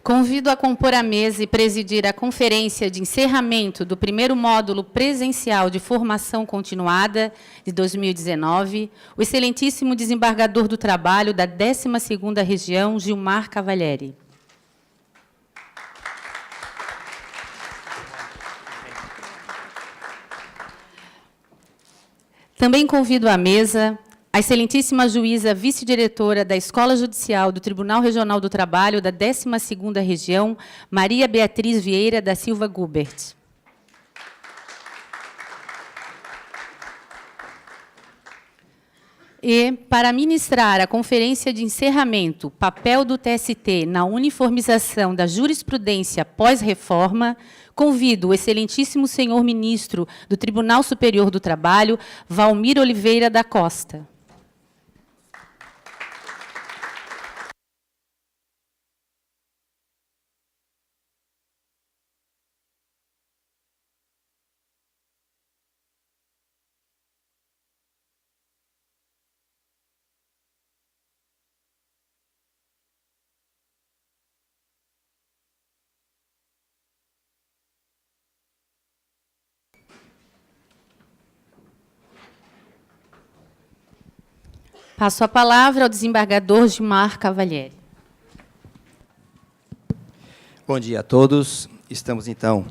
Convido a compor a mesa e presidir a conferência de encerramento do primeiro módulo presencial de formação continuada de 2019, o excelentíssimo desembargador do Trabalho da 12ª Região, Gilmar Cavalieri. Também convido à mesa a excelentíssima juíza vice-diretora da Escola Judicial do Tribunal Regional do Trabalho da 12ª Região, Maria Beatriz Vieira da Silva Gubert. E, para ministrar a conferência de encerramento, papel do TST na uniformização da jurisprudência pós-reforma, convido o excelentíssimo senhor ministro do Tribunal Superior do Trabalho, Valmir Oliveira da Costa. Passo a palavra ao desembargador Gilmar Cavalieri. Bom dia a todos. Estamos, então,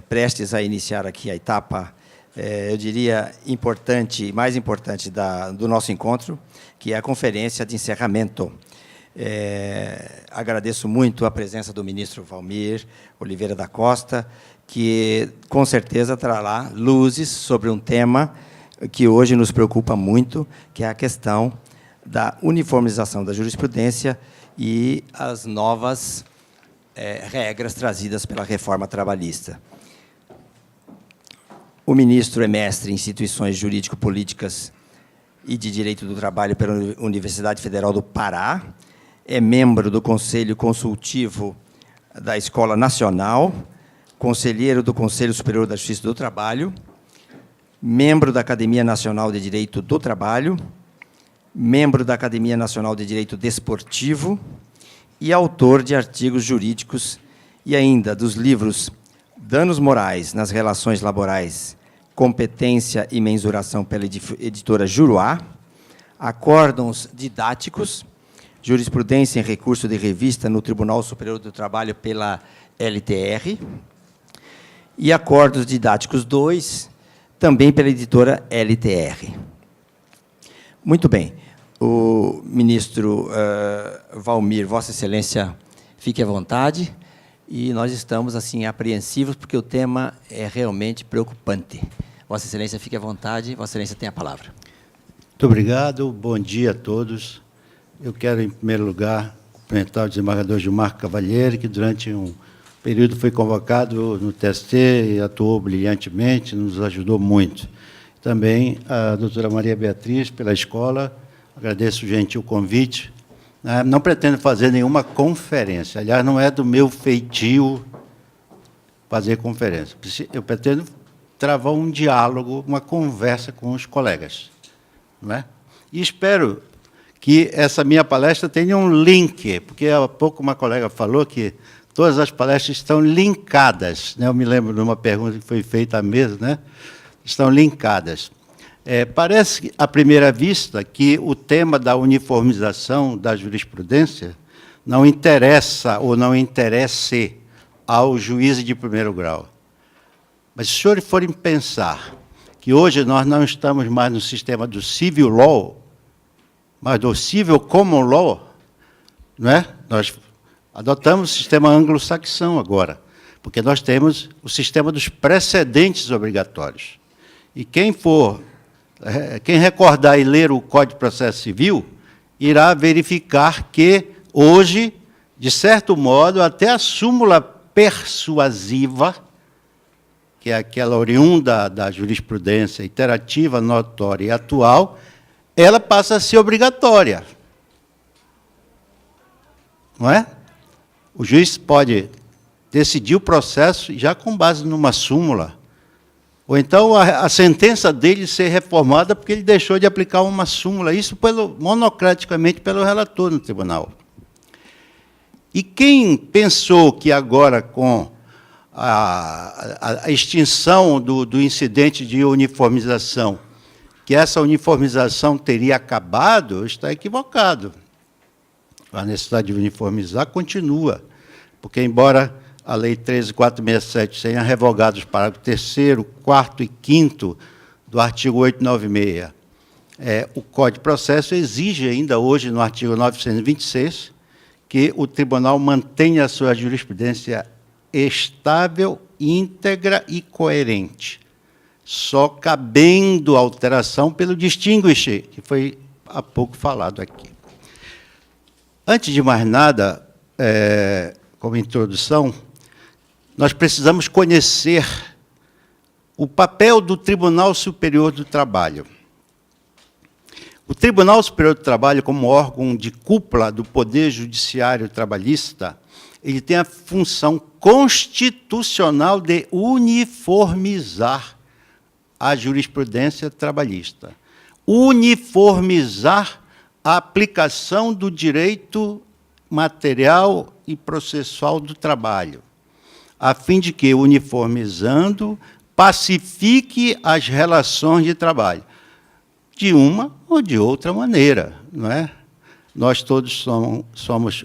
prestes a iniciar aqui a etapa, eu diria, importante, mais importante do nosso encontro, que é a conferência de encerramento. Agradeço muito a presença do ministro Valmir Oliveira da Costa, que, com certeza, trará luzes sobre um tema que hoje nos preocupa muito, que é a questão da uniformização da jurisprudência e as novas regras trazidas pela reforma trabalhista. O ministro é mestre em instituições jurídico-políticas e de Direito do Trabalho pela Universidade Federal do Pará, é membro do Conselho Consultivo da Escola Nacional, conselheiro do Conselho Superior da Justiça do Trabalho, membro da Academia Nacional de Direito do Trabalho, membro da Academia Nacional de Direito Desportivo e autor de artigos jurídicos e ainda dos livros Danos Morais nas Relações Laborais, Competência e Mensuração pela editora Juruá, Acórdãos Didáticos, Jurisprudência em Recurso de Revista no Tribunal Superior do Trabalho pela LTR e Acordos Didáticos 2, também pela editora LTR. Muito bem. O ministro Valmir, Vossa Excelência, fique à vontade. E nós estamos, assim, apreensivos, porque o tema é realmente preocupante. Vossa Excelência, fique à vontade. Vossa Excelência tem a palavra. Muito obrigado. Bom dia a todos. Eu quero, em primeiro lugar, cumprimentar o desembargador Gilmar Cavalieri, que durante um período foi convocado no TST e atuou brilhantemente, nos ajudou muito. Também a doutora Maria Beatriz, pela escola, agradeço o gentil convite. Não pretendo fazer nenhuma conferência, aliás, não é do meu feitio fazer conferência. Eu pretendo travar um diálogo, uma conversa com os colegas. Não é? E espero que essa minha palestra tenha um link, porque há pouco uma colega falou que todas as palestras estão linkadas, né? Eu me lembro de uma pergunta que foi feita à mesa, né? Estão linkadas. Parece, à primeira vista, que o tema da uniformização da jurisprudência não interessa ou não interesse ao juiz de primeiro grau. Mas, se os senhores forem pensar que hoje nós não estamos mais no sistema do civil law, mas do civil common law, não é? Nós adotamos o sistema anglo-saxão agora, porque nós temos o sistema dos precedentes obrigatórios. E quem recordar e ler o Código de Processo Civil, irá verificar que, hoje, de certo modo, até a súmula persuasiva, que é aquela oriunda da jurisprudência iterativa, notória e atual, ela passa a ser obrigatória. Não é? O juiz pode decidir o processo já com base numa súmula, ou então a sentença dele ser reformada porque ele deixou de aplicar uma súmula, isso monocraticamente pelo relator no tribunal. E quem pensou que agora, com a extinção do incidente de uniformização, que essa uniformização teria acabado, está equivocado. A necessidade de uniformizar continua, porque, embora a Lei 13.467 tenha revogado os parágrafos 3º, 4º e 5º do artigo 896, o Código de Processo exige ainda hoje, no artigo 926, que o tribunal mantenha a sua jurisprudência estável, íntegra e coerente, só cabendo alteração pelo distinguish, que foi há pouco falado aqui. Antes de mais nada, como introdução, nós precisamos conhecer o papel do Tribunal Superior do Trabalho. O Tribunal Superior do Trabalho, como órgão de cúpula do Poder Judiciário Trabalhista, ele tem a função constitucional de uniformizar a jurisprudência trabalhista, uniformizar a aplicação do direito material e processual do trabalho, a fim de que, uniformizando, pacifique as relações de trabalho, de uma ou de outra maneira, não é? Nós todos somos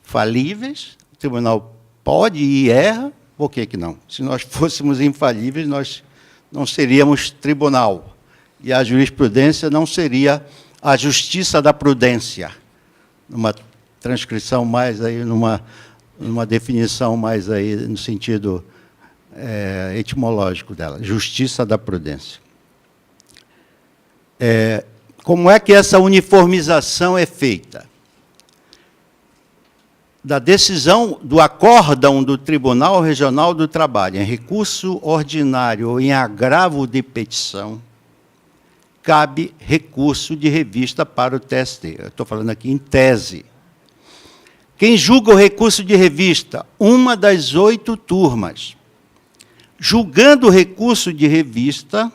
falíveis, o tribunal pode e erra, por que não? Se nós fôssemos infalíveis, nós não seríamos tribunal, e a jurisprudência não seria a justiça da prudência, numa transcrição mais aí, numa definição mais aí no sentido etimológico dela, justiça da prudência. Como é que essa uniformização é feita? Da decisão do acórdão do Tribunal Regional do Trabalho, em recurso ordinário ou em agravo de petição, cabe recurso de revista para o TST. Eu estou falando aqui em tese. Quem julga o recurso de revista? Uma das 8 turmas. Julgando o recurso de revista,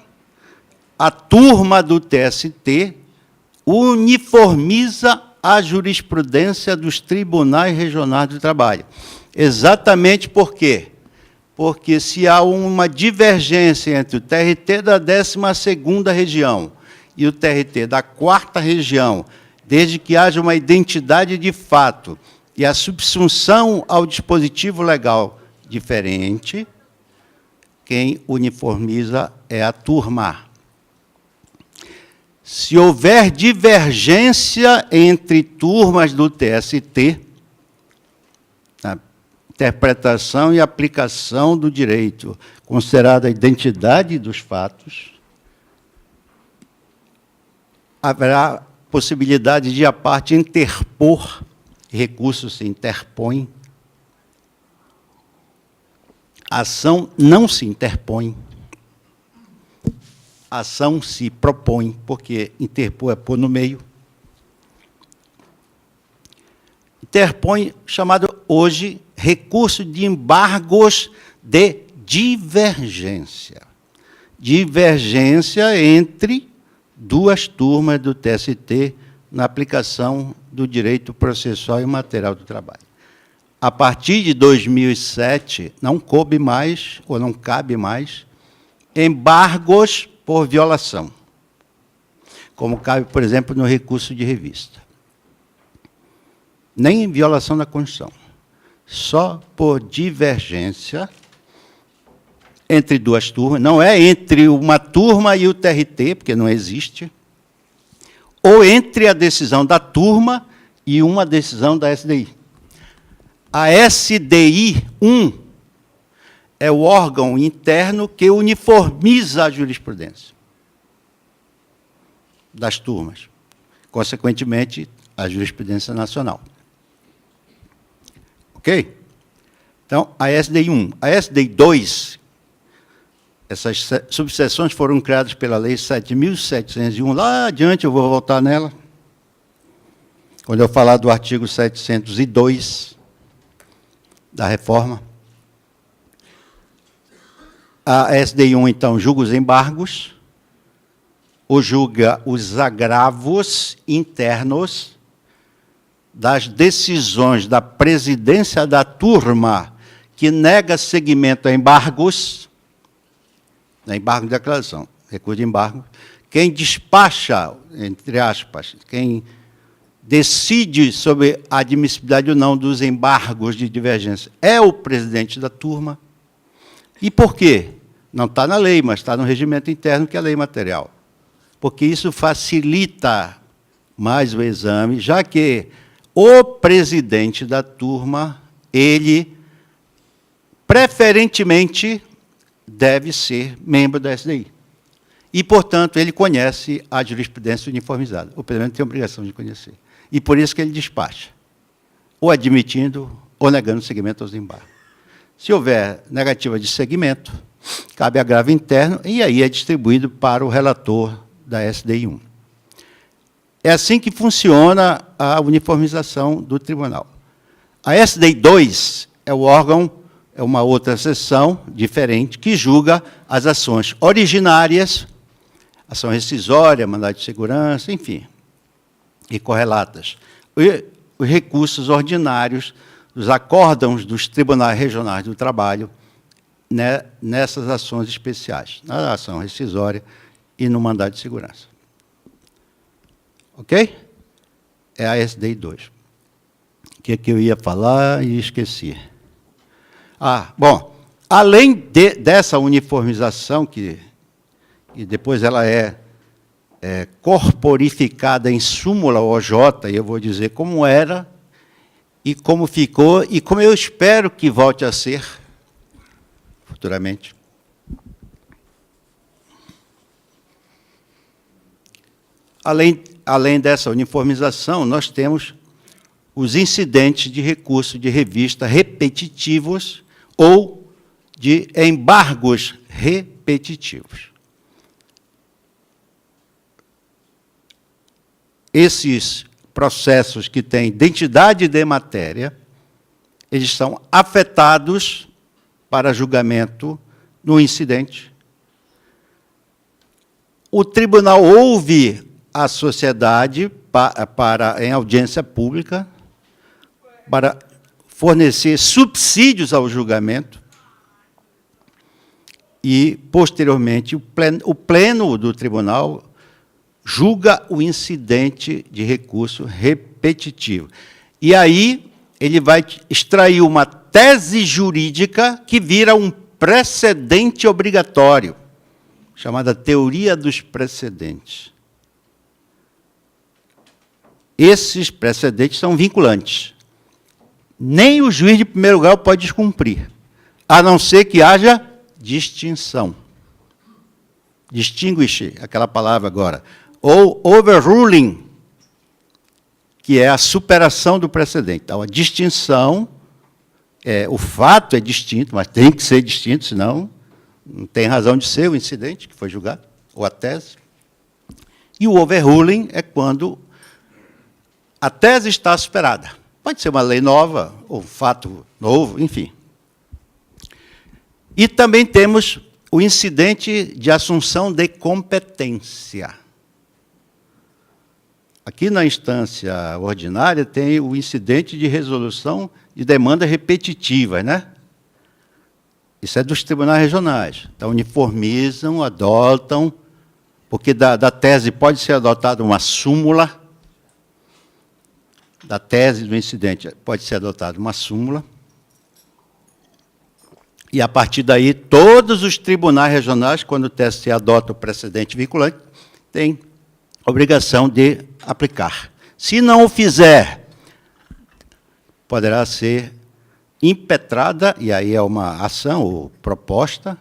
a turma do TST uniformiza a jurisprudência dos tribunais regionais do trabalho. Exatamente por quê? Porque se há uma divergência entre o TRT da 12ª região e o TRT da 4ª região, desde que haja uma identidade de fato e a subsunção ao dispositivo legal diferente, quem uniformiza é a turma. Se houver divergência entre turmas do TST, na interpretação e aplicação do direito, considerada a identidade dos fatos, haverá possibilidade de a parte interpor, recurso se interpõe, a ação não se interpõe, a ação se propõe, porque interpor é pôr no meio. Interpõe, chamado hoje recurso de embargos de divergência. Divergência entre 2 turmas do TST na aplicação do direito processual e material do trabalho. A partir de 2007, não coube mais, ou não cabe mais, embargos por violação, como cabe, por exemplo, no recurso de revista. Nem em violação da Constituição, só por divergência entre 2 turmas, não é entre uma turma e o TRT, porque não existe, ou entre a decisão da turma e uma decisão da SDI. A SDI 1 é o órgão interno que uniformiza a jurisprudência das turmas, consequentemente, a jurisprudência nacional. Ok? Então, a SDI 1. A SDI 2, essas subseções foram criadas pela Lei 7.701, lá adiante eu vou voltar nela, quando eu falar do artigo 702 da reforma. A SDI 1, então, julga os embargos, ou julga os agravos internos, das decisões da presidência da turma que nega seguimento a embargos, embargo de declaração, recurso de embargo, quem despacha, entre aspas, quem decide sobre a admissibilidade ou não dos embargos de divergência é o presidente da turma. E por quê? Não está na lei, mas está no regimento interno, que é a lei material. Porque isso facilita mais o exame, já que o presidente da turma, ele, preferentemente, deve ser membro da SDI. E, portanto, ele conhece a jurisprudência uniformizada. O presidente tem a obrigação de conhecer. E por isso que ele despacha, ou admitindo ou negando seguimento aos embargos. Se houver negativa de seguimento, cabe agravo interno, e aí é distribuído para o relator da SDI 1. É assim que funciona a uniformização do tribunal. A SDI 2 é o órgão, é uma outra seção diferente, que julga as ações originárias, ação rescisória, mandado de segurança, enfim, e correlatas. E os recursos ordinários dos acórdãos dos tribunais regionais do trabalho, né, nessas ações especiais, na ação rescisória e no mandado de segurança. Ok? É a SDI 2. O que eu ia falar e esqueci. Bom, além dessa uniformização, que depois ela é corporificada em súmula OJ, e eu vou dizer como era, e como ficou, e como eu espero que volte a ser futuramente. Além dessa uniformização, nós temos os incidentes de recurso de revista repetitivos ou de embargos repetitivos. Esses processos que têm identidade de matéria, eles são afetados para julgamento no incidente. O tribunal ouve a sociedade em audiência pública para fornecer subsídios ao julgamento e, posteriormente, o pleno do tribunal julga o incidente de recurso repetitivo. E aí ele vai extrair uma tese jurídica que vira um precedente obrigatório, chamada teoria dos precedentes. Esses precedentes são vinculantes. Nem o juiz de primeiro grau pode descumprir, a não ser que haja distinção. Distinguish, aquela palavra agora. Ou overruling, que é a superação do precedente. Então, a distinção, o fato é distinto, mas tem que ser distinto, senão não tem razão de ser o incidente que foi julgado, ou a tese. E o overruling é quando a tese está superada. Pode ser uma lei nova, ou um fato novo, enfim. E também temos o incidente de assunção de competência. Aqui na instância ordinária tem o incidente de resolução de demandas repetitivas, né? Isso é dos tribunais regionais. Então, uniformizam, adotam, porque da tese pode ser adotada uma súmula, da tese do incidente pode ser adotada uma súmula, e, a partir daí, todos os tribunais regionais, quando o TSE adota o precedente vinculante, têm obrigação de aplicar. Se não o fizer, poderá ser impetrada, e aí é uma ação ou proposta,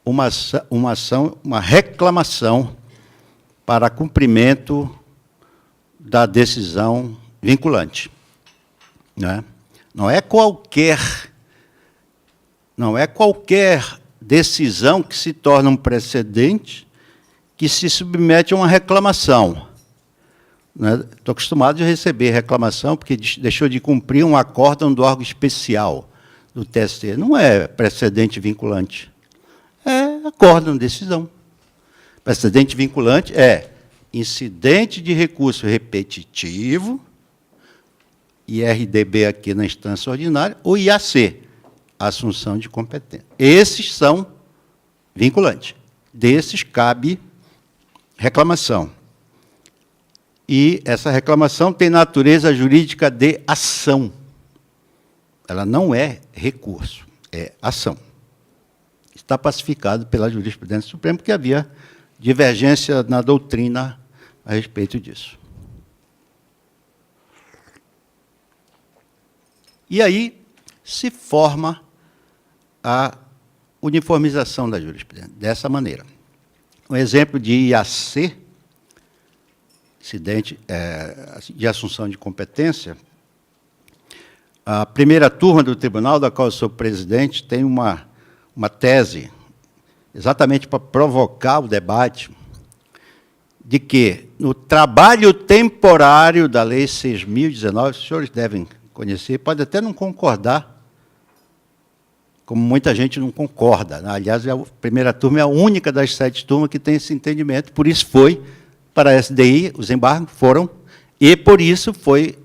uma reclamação para cumprimento da decisão vinculante. Né? Não é qualquer decisão que se torna um precedente que se submete a uma reclamação. Estou acostumado a receber reclamação porque deixou de cumprir um acórdão do órgão especial do TSE. Não é precedente vinculante. É acórdão, decisão. Precedente vinculante é incidente de recurso repetitivo IRDB aqui na instância ordinária, o IAC, assunção de competência. Esses são vinculantes. Desses cabe reclamação. E essa reclamação tem natureza jurídica de ação. Ela não é recurso, é ação. Está pacificado pela jurisprudência suprema, porque havia divergência na doutrina a respeito disso. E aí se forma a uniformização da jurisprudência, dessa maneira. Um exemplo de IAC, acidente de assunção de competência, a primeira turma do tribunal, da qual eu sou presidente, tem uma tese, exatamente para provocar o debate, de que, no trabalho temporário da Lei 6.019, os senhores devem conhecer, pode até não concordar, como muita gente não concorda. Aliás, a primeira turma é a única das 7 turmas que tem esse entendimento, por isso foi para a SDI, os embargos foram, e por isso foi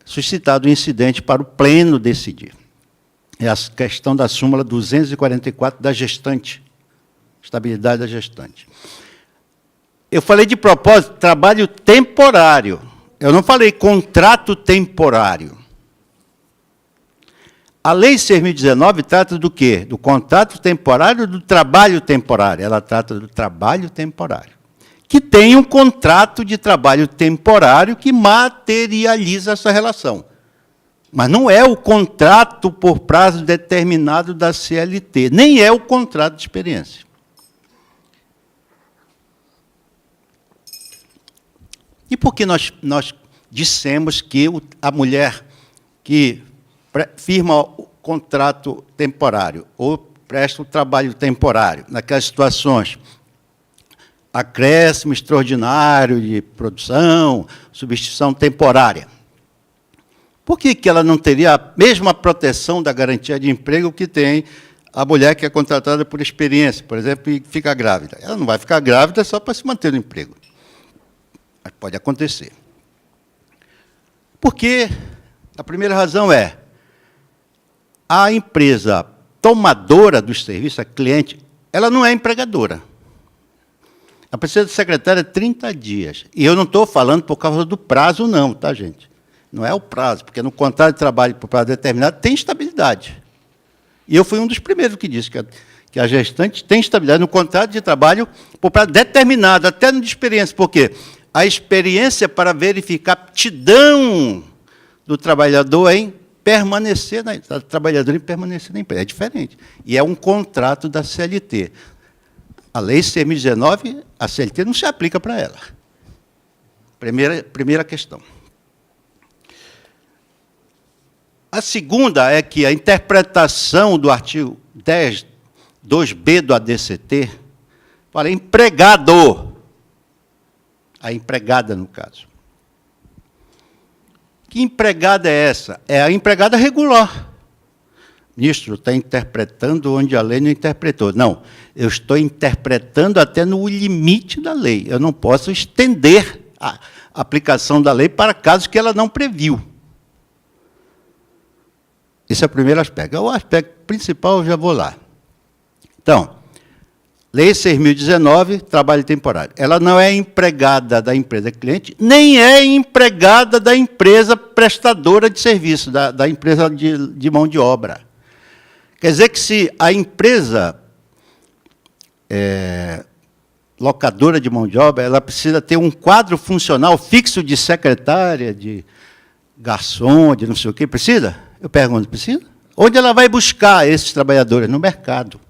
suscitado o incidente para o pleno decidir. É a questão da súmula 244 da gestante, estabilidade da gestante. Eu falei de propósito, trabalho temporário. Eu não falei contrato temporário. A Lei 6.019 trata do quê? Do contrato temporário ou do trabalho temporário? Ela trata do trabalho temporário, que tem um contrato de trabalho temporário que materializa essa relação. Mas não é o contrato por prazo determinado da CLT, nem é o contrato de experiência. E por que nós dissemos que a mulher que firma o contrato temporário ou presta o trabalho temporário, naquelas situações, acréscimo extraordinário de produção, substituição temporária, por que ela não teria a mesma proteção da garantia de emprego que tem a mulher que é contratada por experiência, por exemplo, e fica grávida? Ela não vai ficar grávida só para se manter no emprego. Mas pode acontecer. Porque a primeira razão é a empresa tomadora dos serviços, a cliente, ela não é empregadora. Ela precisa de secretária 30 dias. E eu não estou falando por causa do prazo, não, tá, gente? Não é o prazo, porque no contrato de trabalho por prazo determinado tem estabilidade. E eu fui um dos primeiros que disse que a gestante tem estabilidade no contrato de trabalho por prazo determinado, até no de experiência. Por quê? A experiência para verificar a aptidão do trabalhador em permanecer na empresa. É diferente. E é um contrato da CLT. A Lei 6.019, a CLT não se aplica para ela. Primeira questão. A segunda é que a interpretação do artigo 10, 2b do ADCT, fala empregado. A empregada, no caso. Que empregada é essa? É a empregada regular. Ministro, está interpretando onde a lei não interpretou. Não, eu estou interpretando até no limite da lei. Eu não posso estender a aplicação da lei para casos que ela não previu. Esse é o primeiro aspecto. O aspecto principal, eu já vou lá. Então, Lei 6.019, trabalho temporário. Ela não é empregada da empresa cliente, nem é empregada da empresa prestadora de serviço, da empresa de mão de obra. Quer dizer que se a empresa locadora de mão de obra, ela precisa ter um quadro funcional fixo de secretária, de garçom, de não sei o quê, precisa? Eu pergunto, precisa? Onde ela vai buscar esses trabalhadores? No mercado.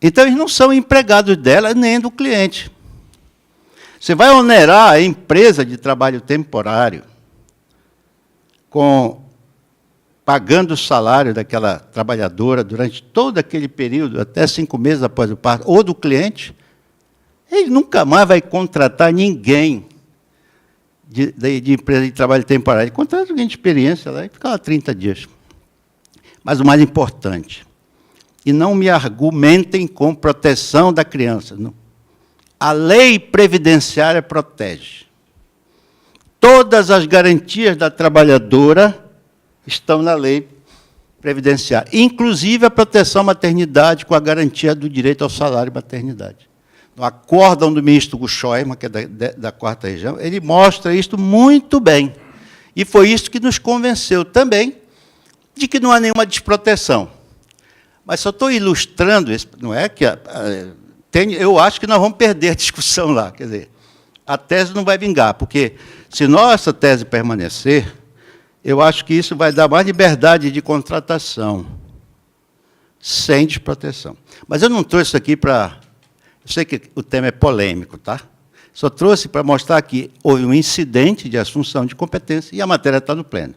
Então, eles não são empregados dela, nem do cliente. Você vai onerar a empresa de trabalho temporário pagando o salário daquela trabalhadora durante todo aquele período, até 5 meses após o parto, ou do cliente, ele nunca mais vai contratar ninguém de empresa de trabalho temporário. Ele contrata alguém de experiência lá e fica lá 30 dias. Mas o mais importante, e não me argumentem com proteção da criança. Não. A lei previdenciária protege. Todas as garantias da trabalhadora estão na lei previdenciária, inclusive a proteção à maternidade com a garantia do direito ao salário e maternidade. No acórdão do ministro Guchoima, que é da 4ª Região, ele mostra isto muito bem. E foi isso que nos convenceu também de que não há nenhuma desproteção. Mas só estou ilustrando isso, não é que... eu acho que nós vamos perder a discussão lá, quer dizer, a tese não vai vingar, porque se nossa tese permanecer, eu acho que isso vai dar mais liberdade de contratação, sem desproteção. Mas eu não trouxe isso aqui para... Eu sei que o tema é polêmico, tá? Só trouxe para mostrar que houve um incidente de assunção de competência e a matéria está no Pleno.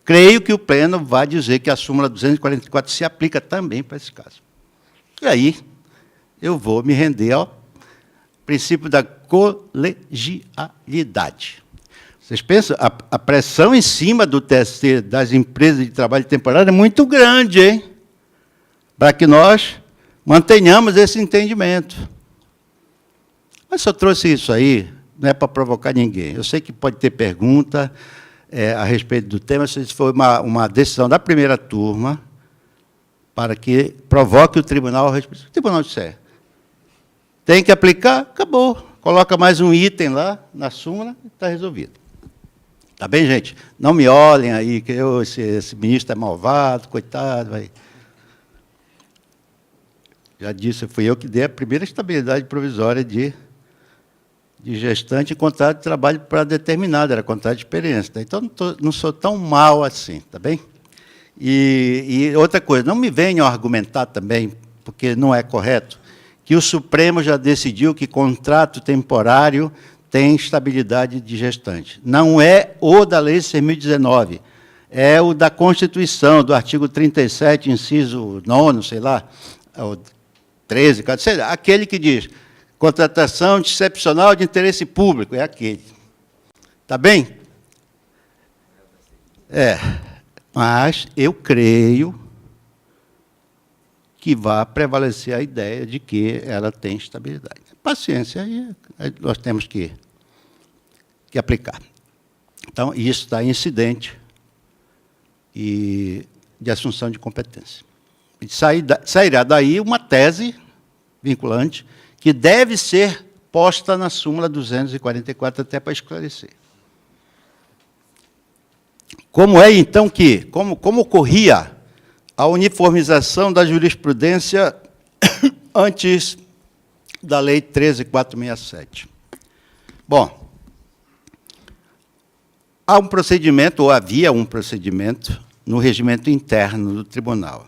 Creio que o Pleno vai dizer que a súmula 244 se aplica também para esse caso. E aí, eu vou me render ao princípio da colegialidade. Vocês pensam, a pressão em cima do TST, das empresas de trabalho temporário, é muito grande, hein? Para que nós mantenhamos esse entendimento. Mas só trouxe isso aí, não é para provocar ninguém. Eu sei que pode ter pergunta a respeito do tema, se foi uma decisão da primeira turma para que provoque o tribunal a respeito. O tribunal disser, tem que aplicar, acabou. Coloca mais um item lá na súmula e está resolvido. Tá bem, gente? Não me olhem aí, que esse ministro é malvado, coitado. Vai. Já disse, fui eu que dei a primeira estabilidade provisória de gestante em contrato de trabalho para determinado, era contrato de experiência. Tá? Então, não sou tão mal assim, tá bem? E outra coisa, não me venham argumentar também, porque não é correto, que o Supremo já decidiu que contrato temporário tem estabilidade de gestante. Não é o da Lei 6.019, é o da Constituição, do artigo 37, inciso 9, sei lá, o 13, sei lá, aquele que diz contratação excepcional de interesse público, é aquele. Está bem? Mas eu creio que vai prevalecer a ideia de que ela tem estabilidade. Paciência, aí nós temos que aplicar. Então, isso está em incidente e de assunção de competência. E sairá daí uma tese vinculante que deve ser posta na súmula 244 até para esclarecer. Como é, então, que, como ocorria a uniformização da jurisprudência antes da Lei 13.467? Bom, há um procedimento, ou havia um procedimento, no regimento interno do tribunal.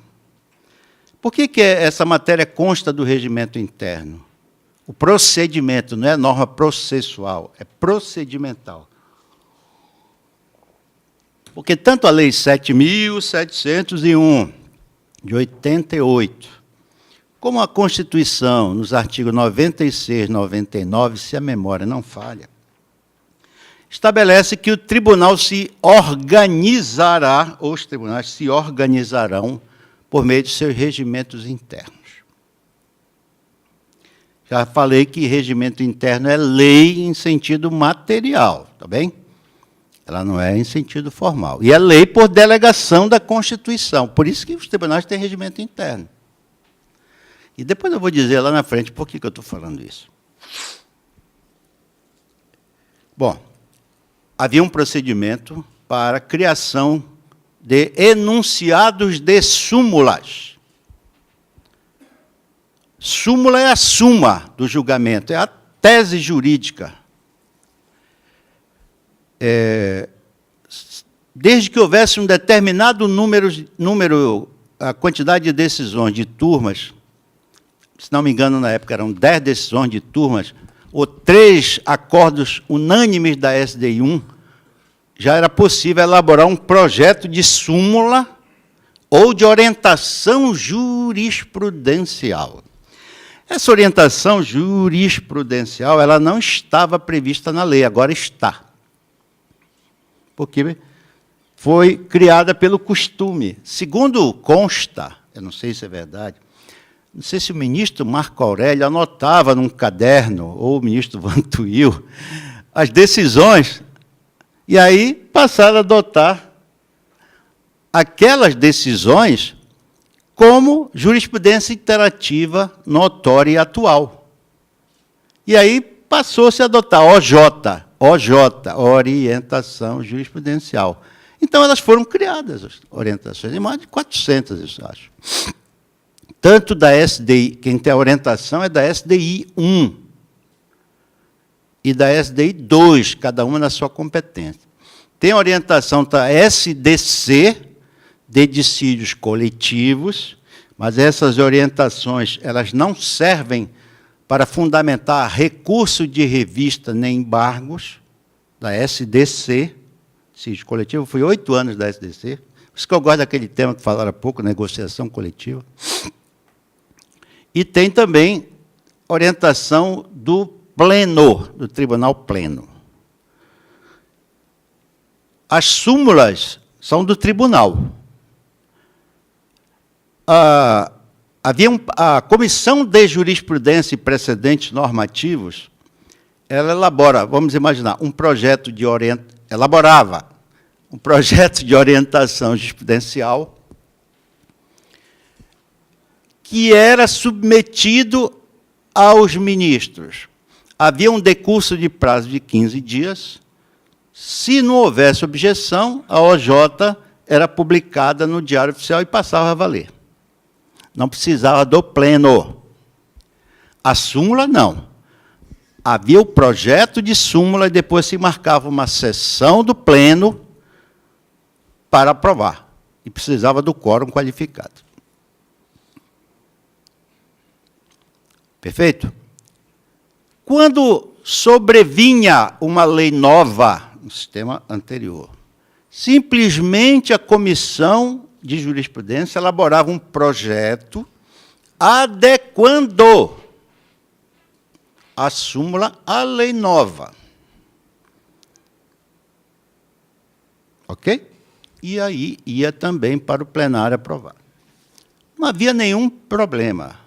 Por que essa matéria consta do regimento interno? O procedimento não é norma processual, é procedimental. Porque tanto a Lei 7.701, de 88, como a Constituição, nos artigos 96 e 99, se a memória não falha, estabelece que o tribunal se organizará, ou os tribunais se organizarão por meio de seus regimentos internos. Já falei que regimento interno é lei em sentido material, tá bem? Ela não é em sentido formal. E é lei por delegação da Constituição. Por isso que os tribunais têm regimento interno. E depois eu vou dizer lá na frente por que eu estou falando isso. Bom, havia um procedimento para a criação de enunciados de súmulas. Súmula é a suma do julgamento, é a tese jurídica. Desde que houvesse um determinado número, a quantidade de decisões de turmas, se não me engano, na época eram 10 decisões de turmas, ou 3 acordos unânimes da SDI1, já era possível elaborar um projeto de súmula ou de orientação jurisprudencial. Essa orientação jurisprudencial ela não estava prevista na lei, agora está. Porque foi criada pelo costume. Segundo consta, eu não sei se é verdade, não sei se o ministro Marco Aurélio anotava num caderno, ou o ministro Vantuil, as decisões E aí passaram a adotar aquelas decisões como jurisprudência interativa notória e atual. E aí passou-se a adotar OJ, orientação jurisprudencial. Então, elas foram criadas, as orientações, mais de 400, eu acho. Tanto da SDI, quem tem a orientação é da SDI 1 e da SDI 2, cada uma na sua competência. Tem a orientação da SDC, de dissídios coletivos, mas essas orientações elas não servem para fundamentar recurso de revista nem embargos, da SDC, dissídio coletivo, fui 8 anos da SDC, por isso que eu gosto daquele tema que falaram há pouco, negociação coletiva. E tem também orientação do Pleno, do Tribunal Pleno. As súmulas são do Tribunal. A Comissão de Jurisprudência e Precedentes Normativos, ela elabora, vamos imaginar, elaborava um projeto de orientação jurisprudencial que era submetido aos ministros. Havia um decurso de prazo de 15 dias. Se não houvesse objeção, a OJ era publicada no Diário Oficial e passava a valer. Não precisava do pleno. A súmula, não. Havia o projeto de súmula e depois se marcava uma sessão do pleno para aprovar. E precisava do quórum qualificado. Perfeito? Quando sobrevinha uma lei nova no sistema anterior, simplesmente a Comissão de Jurisprudência elaborava um projeto adequando a súmula à lei nova. Ok? E aí ia também para o plenário aprovar. Não havia nenhum problema.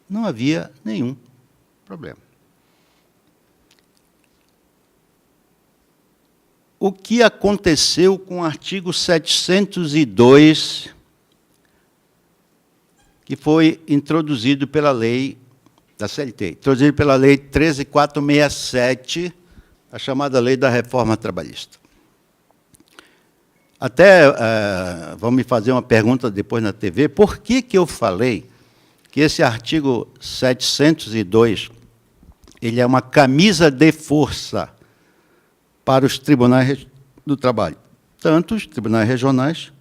Não havia nenhum problema. O que aconteceu com o artigo 702, que foi introduzido pela lei da CLT, introduzido pela lei 13.467, a chamada lei da reforma trabalhista. Até vão me fazer uma pergunta depois na TV, por que eu falei que esse artigo 702 ele é uma camisa de força para os tribunais do trabalho, tanto os tribunais regionais,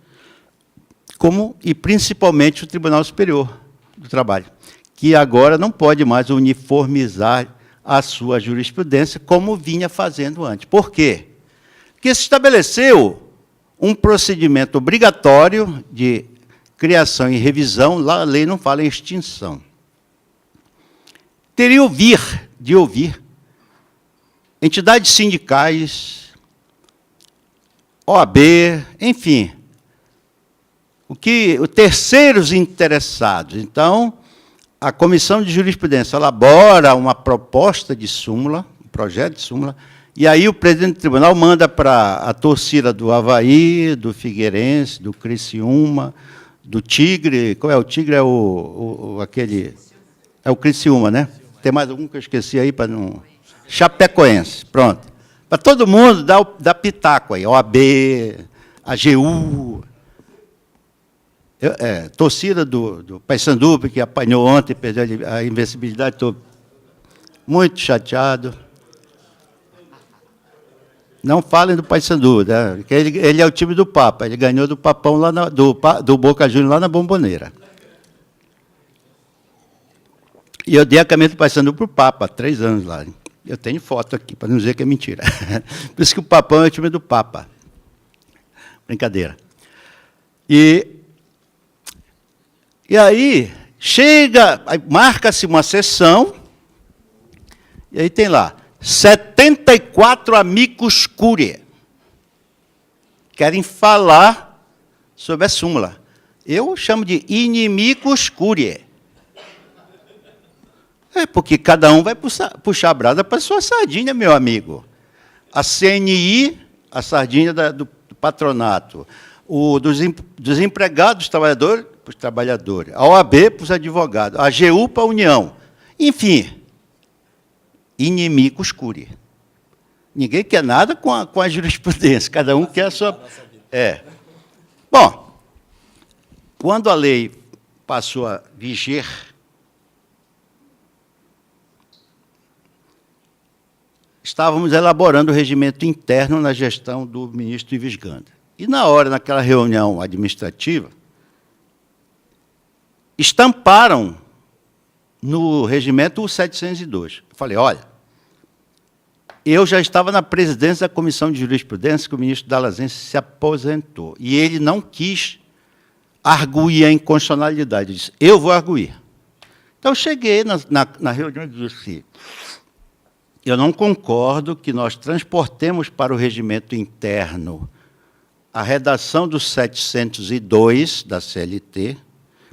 como e principalmente o Tribunal Superior do Trabalho, que agora não pode mais uniformizar a sua jurisprudência como vinha fazendo antes. Por quê? Porque se estabeleceu um procedimento obrigatório de criação e revisão, lá a lei não fala em extinção. Teria de ouvir entidades sindicais, OAB, enfim, terceiros interessados. Então, a Comissão de Jurisprudência elabora uma proposta de súmula, um projeto de súmula, e aí o presidente do tribunal manda para a torcida do Avaí, do Figueirense, do Criciúma, do Tigre. Qual é o Tigre? É aquele... É o Criciúma, né? Tem mais algum que eu esqueci aí para não... Chapecoense, pronto. Para todo mundo dar pitaco aí, OAB, AGU, torcida do Paysandu, que apanhou ontem, perdeu a invencibilidade, estou muito chateado. Não falem do Paysandu, né? Ele é o time do Papa, ele ganhou do Papão lá do Boca Juniors lá na Bomboneira. E eu dei a camisa do Paysandu para o Papa, há 3 anos lá. Eu tenho foto aqui, para não dizer que é mentira. Por isso que o Papão é o time do Papa. Brincadeira. E aí, marca-se uma sessão, e aí tem lá, 74 amicus curiae. Querem falar sobre a súmula. Eu chamo de inimicus curiae. Porque cada um vai puxar a brasa para a sua sardinha, meu amigo. a CNI, a sardinha do patronato, o dos empregados, trabalhadores, para os trabalhadores, a OAB para os advogados, a AGU para a União. Enfim, inimicus curiae. Ninguém quer nada com a jurisprudência, cada um quer a sua... Bom, quando a lei passou a viger, estávamos elaborando o regimento interno na gestão do ministro Ives Gandra. E, naquela reunião administrativa, estamparam no regimento o 702. Eu falei, olha, eu já estava na presidência da Comissão de Jurisprudência, que o ministro Dall'Asensi se aposentou, e ele não quis arguir a inconstitucionalidade. Ele disse, eu vou arguir. Então, eu cheguei na reunião e disse, eu não concordo que nós transportemos para o regimento interno a redação do 702 da CLT,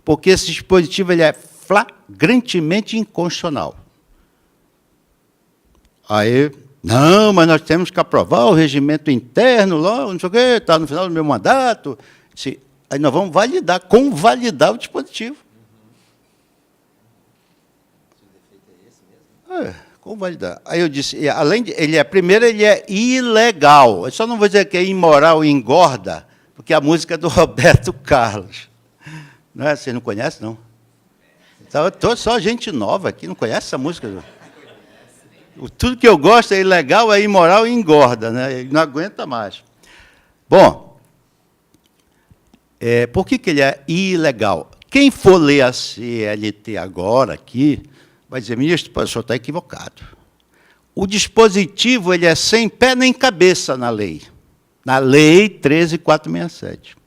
porque esse dispositivo ele é flagrantemente inconstitucional. Aí, não, mas nós temos que aprovar o regimento interno, lá, não sei o quê, está no final do meu mandato. Aí nós vamos convalidar o dispositivo. Convalidar. Aí eu disse, além de, primeiro, ele é ilegal. Eu só não vou dizer que é imoral e engorda, porque a música é do Roberto Carlos. Não é? Você não conhece, não? Então, só gente nova aqui, não conhece essa música? Tudo que eu gosto é ilegal, é imoral e engorda, né? Não aguenta mais. Bom, por que ele é ilegal? Quem for ler a CLT agora aqui, vai dizer, ministro, o senhor está equivocado. O dispositivo ele é sem pé nem cabeça na lei 13.467.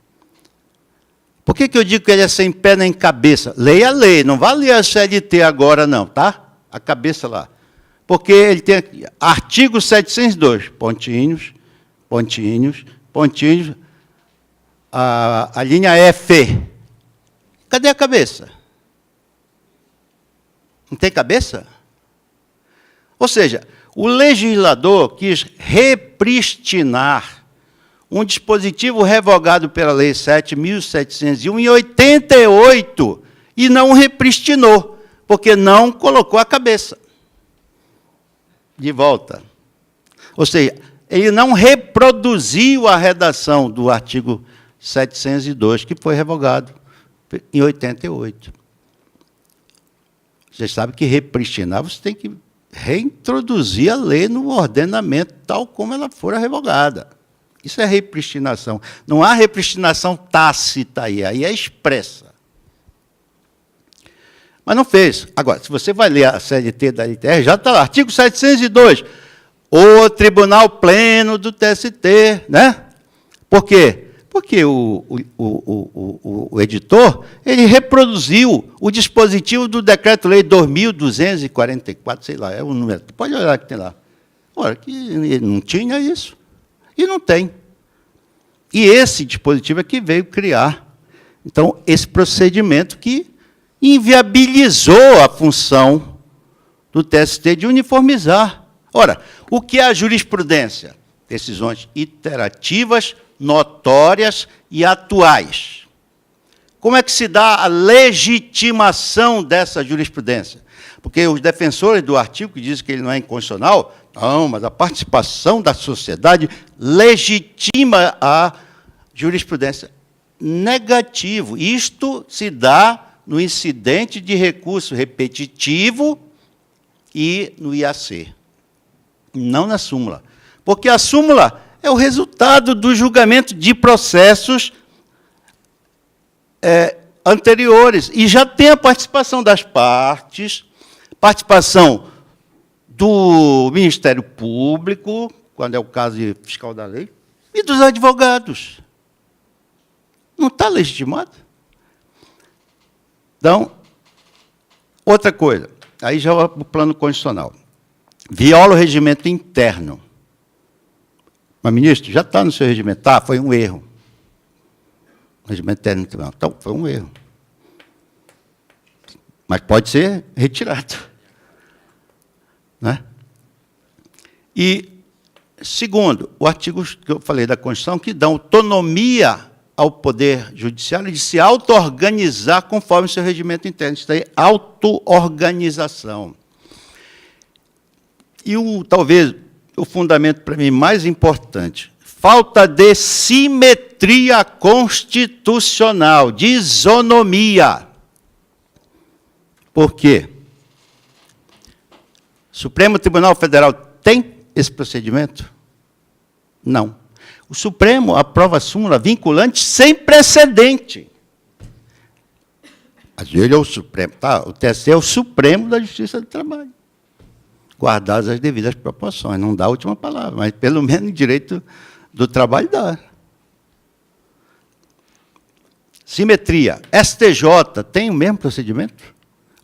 Por que eu digo que ele é sem pé nem cabeça? Leia a lei, não vá ler a CLT agora, não, tá? A cabeça lá. Porque ele tem aqui, artigo 702, pontinhos, pontinhos, pontinhos, a linha F. Cadê a cabeça? Não tem cabeça? Ou seja, o legislador quis repristinar um dispositivo revogado pela Lei 7.701 em 88 e não repristinou, porque não colocou a cabeça de volta. Ou seja, ele não reproduziu a redação do artigo 702, que foi revogado em 88. Você sabe que repristinar, você tem que reintroduzir a lei no ordenamento tal como ela for revogada. Isso é repristinação. Não há repristinação tácita aí é expressa. Mas não fez. Agora, se você vai ler a CLT da LTR, já está lá, artigo 702, o Tribunal Pleno do TST, né? Por quê? Porque o editor ele reproduziu o dispositivo do Decreto-Lei 2.244, sei lá, é o número. Pode olhar que tem lá. Ora, que ele não tinha isso. E não tem. E esse dispositivo é que veio criar, então, esse procedimento que inviabilizou a função do TST de uniformizar. Ora, o que é a jurisprudência? Decisões iterativas, notórias e atuais. Como é que se dá a legitimação dessa jurisprudência? Porque os defensores do artigo que dizem que ele não é inconstitucional, não, mas a participação da sociedade legitima a jurisprudência. Negativo. Isto se dá no incidente de recurso repetitivo e no IAC, não na súmula. Porque a súmula é o resultado do julgamento de processos anteriores, e já tem a participação das partes, participação do Ministério Público, quando é o caso de fiscal da lei, e dos advogados. Não está legitimado? Então, outra coisa, aí já é o plano constitucional. Viola o regimento interno. Mas, ministro, já está no seu regimento. Tá, foi um erro. O regimento interno do tribunal. Então, foi um erro. Mas pode ser retirado. Né? E Segundo, o artigo que eu falei da Constituição, que dá autonomia ao Poder Judiciário de se auto-organizar conforme o seu regimento interno. Isso daí é auto-organização. E, talvez, o fundamento, para mim, mais importante, falta de simetria constitucional, de isonomia. Por quê? O Supremo Tribunal Federal tem esse procedimento? Não. O Supremo aprova a súmula vinculante sem precedente. Mas ele é o Supremo, tá? O TSE é o Supremo da Justiça do Trabalho, guardadas as devidas proporções. Não dá a última palavra, mas, pelo menos, o direito do trabalho dá. Simetria. STJ tem o mesmo procedimento?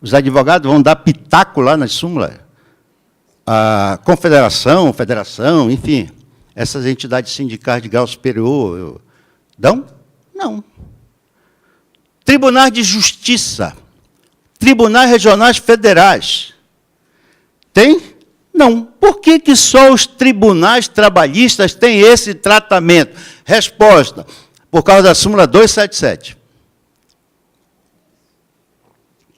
Os advogados vão dar pitaco lá na súmula? A confederação, federação, enfim, essas entidades sindicais de grau superior, dão? Não. Tribunais de Justiça, tribunais regionais federais, tem? Não. Por que só os tribunais trabalhistas têm esse tratamento? Resposta, por causa da súmula 277.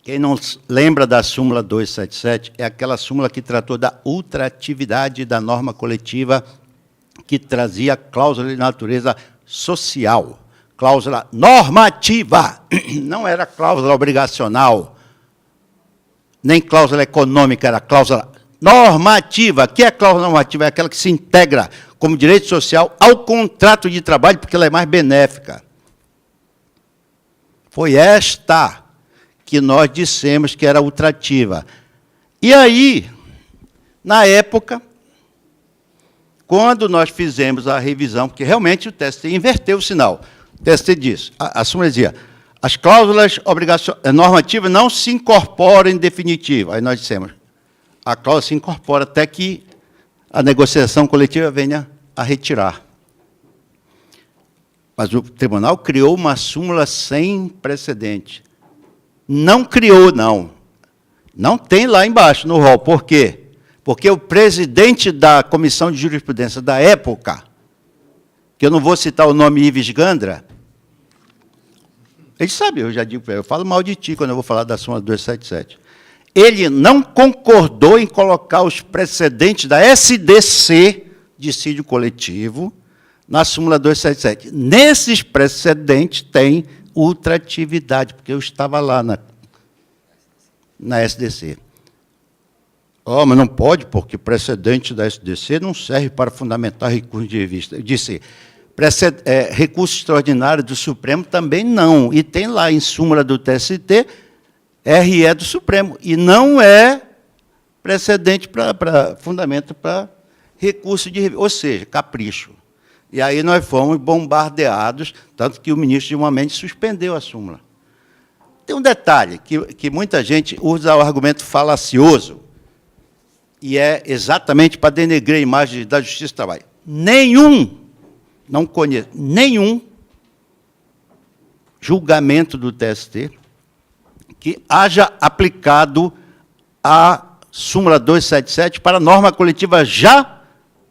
Quem não lembra da súmula 277, é aquela súmula que tratou da ultratividade da norma coletiva, que trazia cláusula de natureza social, cláusula normativa, não era cláusula obrigacional, nem cláusula econômica, era cláusula normativa. O que é cláusula normativa? É aquela que se integra como direito social ao contrato de trabalho, porque ela é mais benéfica. Foi esta que nós dissemos que era ultrativa. E aí, na época, quando nós fizemos a revisão, porque realmente o TST inverteu o sinal. O TST diz, a súmula dizia, as cláusulas normativas não se incorporam em definitivo. Aí nós dissemos, a cláusula se incorpora até que a negociação coletiva venha a retirar. Mas o tribunal criou uma súmula sem precedente. Não criou, não. Não tem lá embaixo, no rol. Por quê? Porque o presidente da Comissão de Jurisprudência da época, que eu não vou citar o nome Ives Gandra, ele sabe, eu já digo, eu falo mal de ti quando eu vou falar da súmula 277. Ele não concordou em colocar os precedentes da SDC, dissídio coletivo, na súmula 277. Nesses precedentes tem ultratividade, porque eu estava lá na SDC. Oh, mas não pode, porque precedente da SDC não serve para fundamentar recurso de revista. Eu disse, recurso extraordinário do Supremo também não. E tem lá em súmula do TST, RE do Supremo. E não é precedente para fundamento para recurso de revista. Ou seja, capricho. E aí nós fomos bombardeados, tanto que o ministro Gilmar Mendes suspendeu a súmula. Tem um detalhe, que muita gente usa o argumento falacioso, e é exatamente para denegrir a imagem da Justiça do Trabalho. Não conheço, nenhum julgamento do TST que haja aplicado a súmula 277 para a norma coletiva já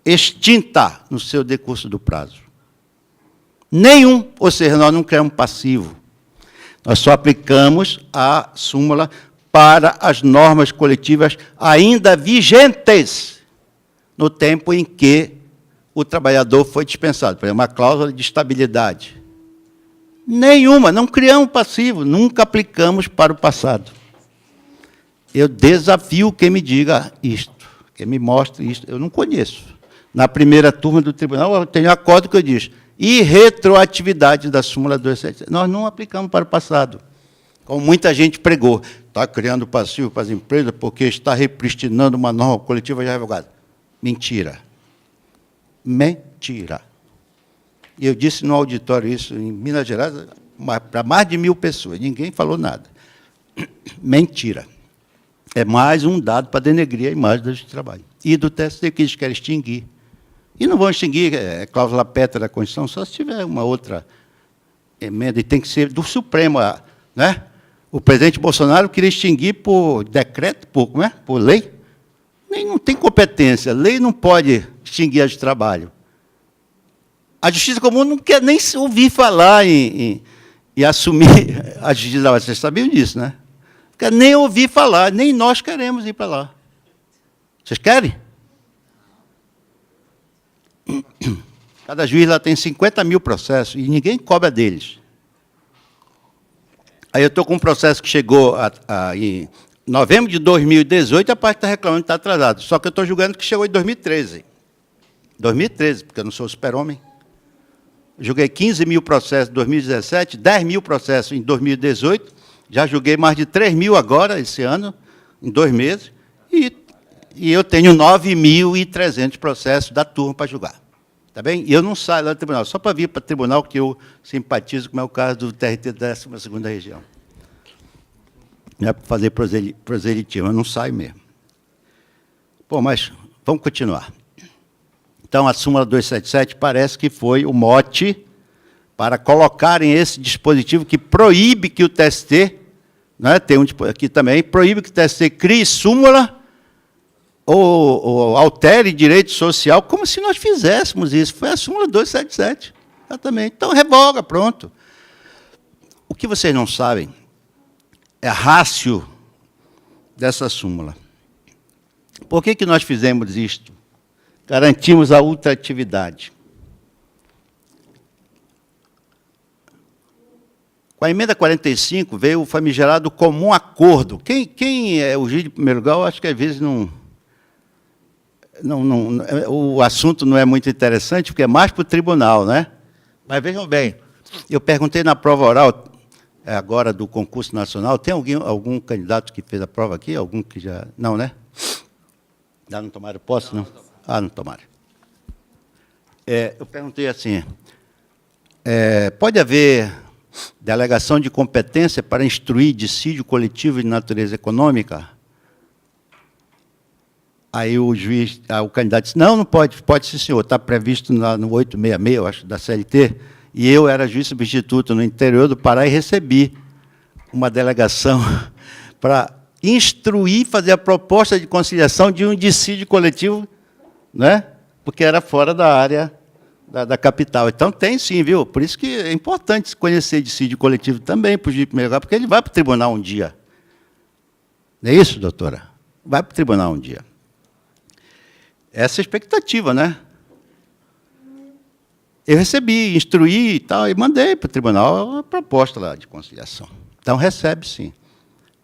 extinta no seu decurso do prazo. Nenhum, ou seja, nós não criamos passivo. Nós só aplicamos a súmula para as normas coletivas ainda vigentes no tempo em que o trabalhador foi dispensado. Por exemplo, uma cláusula de estabilidade. Nenhuma, não criamos passivo, nunca aplicamos para o passado. Eu desafio quem me diga isto, quem me mostre isto. Eu não conheço. Na primeira turma do tribunal, eu tenho acordo que eu disse, e retroatividade da súmula 277. Nós não aplicamos para o passado, como muita gente pregou. Está criando passivo para as empresas porque está repristinando uma norma coletiva já revogada. Mentira. Mentira. E eu disse no auditório isso, em Minas Gerais, para mais de 1000 pessoas. Ninguém falou nada. Mentira. É mais um dado para denegrir a imagem da Justiça do Trabalho. E do TST, que eles querem extinguir. E não vão extinguir cláusula pétrea da Constituição, só se tiver uma outra emenda, e tem que ser do Supremo. Né? O presidente Bolsonaro queria extinguir por decreto, por lei. Nem não tem competência. Lei não pode extinguir as de trabalho. A Justiça Comum não quer nem ouvir falar em assumir a Justiça do Trabalho. Vocês sabiam disso, né? Não quer nem ouvir falar, nem nós queremos ir para lá. Vocês querem? Cada juiz lá tem 50 mil processos e ninguém cobra deles. Aí eu estou com um processo que chegou em novembro de 2018, a parte está reclamando que está atrasado. Só que eu estou julgando que chegou em 2013. 2013, porque eu não sou super-homem. Julguei 15 mil processos em 2017, 10 mil processos em 2018, já julguei mais de 3 mil agora, esse ano, em 2 meses, e eu tenho 9.300 processos da turma para julgar. Tá bem? E eu não saio lá do tribunal, só para vir para o tribunal que eu simpatizo, como é o caso do TRT da 12ª Região. Não é para fazer proselitismo, eu não saio mesmo. Bom, mas vamos continuar. Então, a súmula 277 parece que foi o mote para colocarem esse dispositivo que proíbe que o TST, né, tem um aqui também, proíbe que o TST crie súmula ou altere direito social, como se nós fizéssemos isso. Foi a súmula 277, exatamente. Então, revoga, pronto. O que vocês não sabem é a rácio dessa súmula. Por que nós fizemos isto? Garantimos a ultratividade. Com a emenda 45, veio o famigerado comum acordo. Quem é o juiz de primeiro grau, acho que às vezes o assunto não é muito interessante, porque é mais para o tribunal, né? Mas vejam bem, eu perguntei na prova oral, agora do concurso nacional, tem algum candidato que fez a prova aqui? Algum que já... Não, né? Já não tomaram posse, não? Ah, não tomaram. Eu perguntei assim, pode haver delegação de competência para instruir dissídio coletivo de natureza econômica? Aí o juiz, o candidato disse, não pode. Pode sim, senhor, está previsto no 866, eu acho, da CLT, e eu era juiz substituto no interior do Pará e recebi uma delegação para instruir, fazer a proposta de conciliação de um dissídio coletivo, né? Porque era fora da área da capital. Então, tem sim, viu? Por isso que é importante conhecer dissídio coletivo também, para o juiz de primeiro grau, porque ele vai para o tribunal um dia. Não é isso, doutora? Vai para o tribunal um dia. Essa é a expectativa, né? Eu recebi, instruí e tal, e mandei para o tribunal a proposta lá de conciliação. Então, recebe, sim.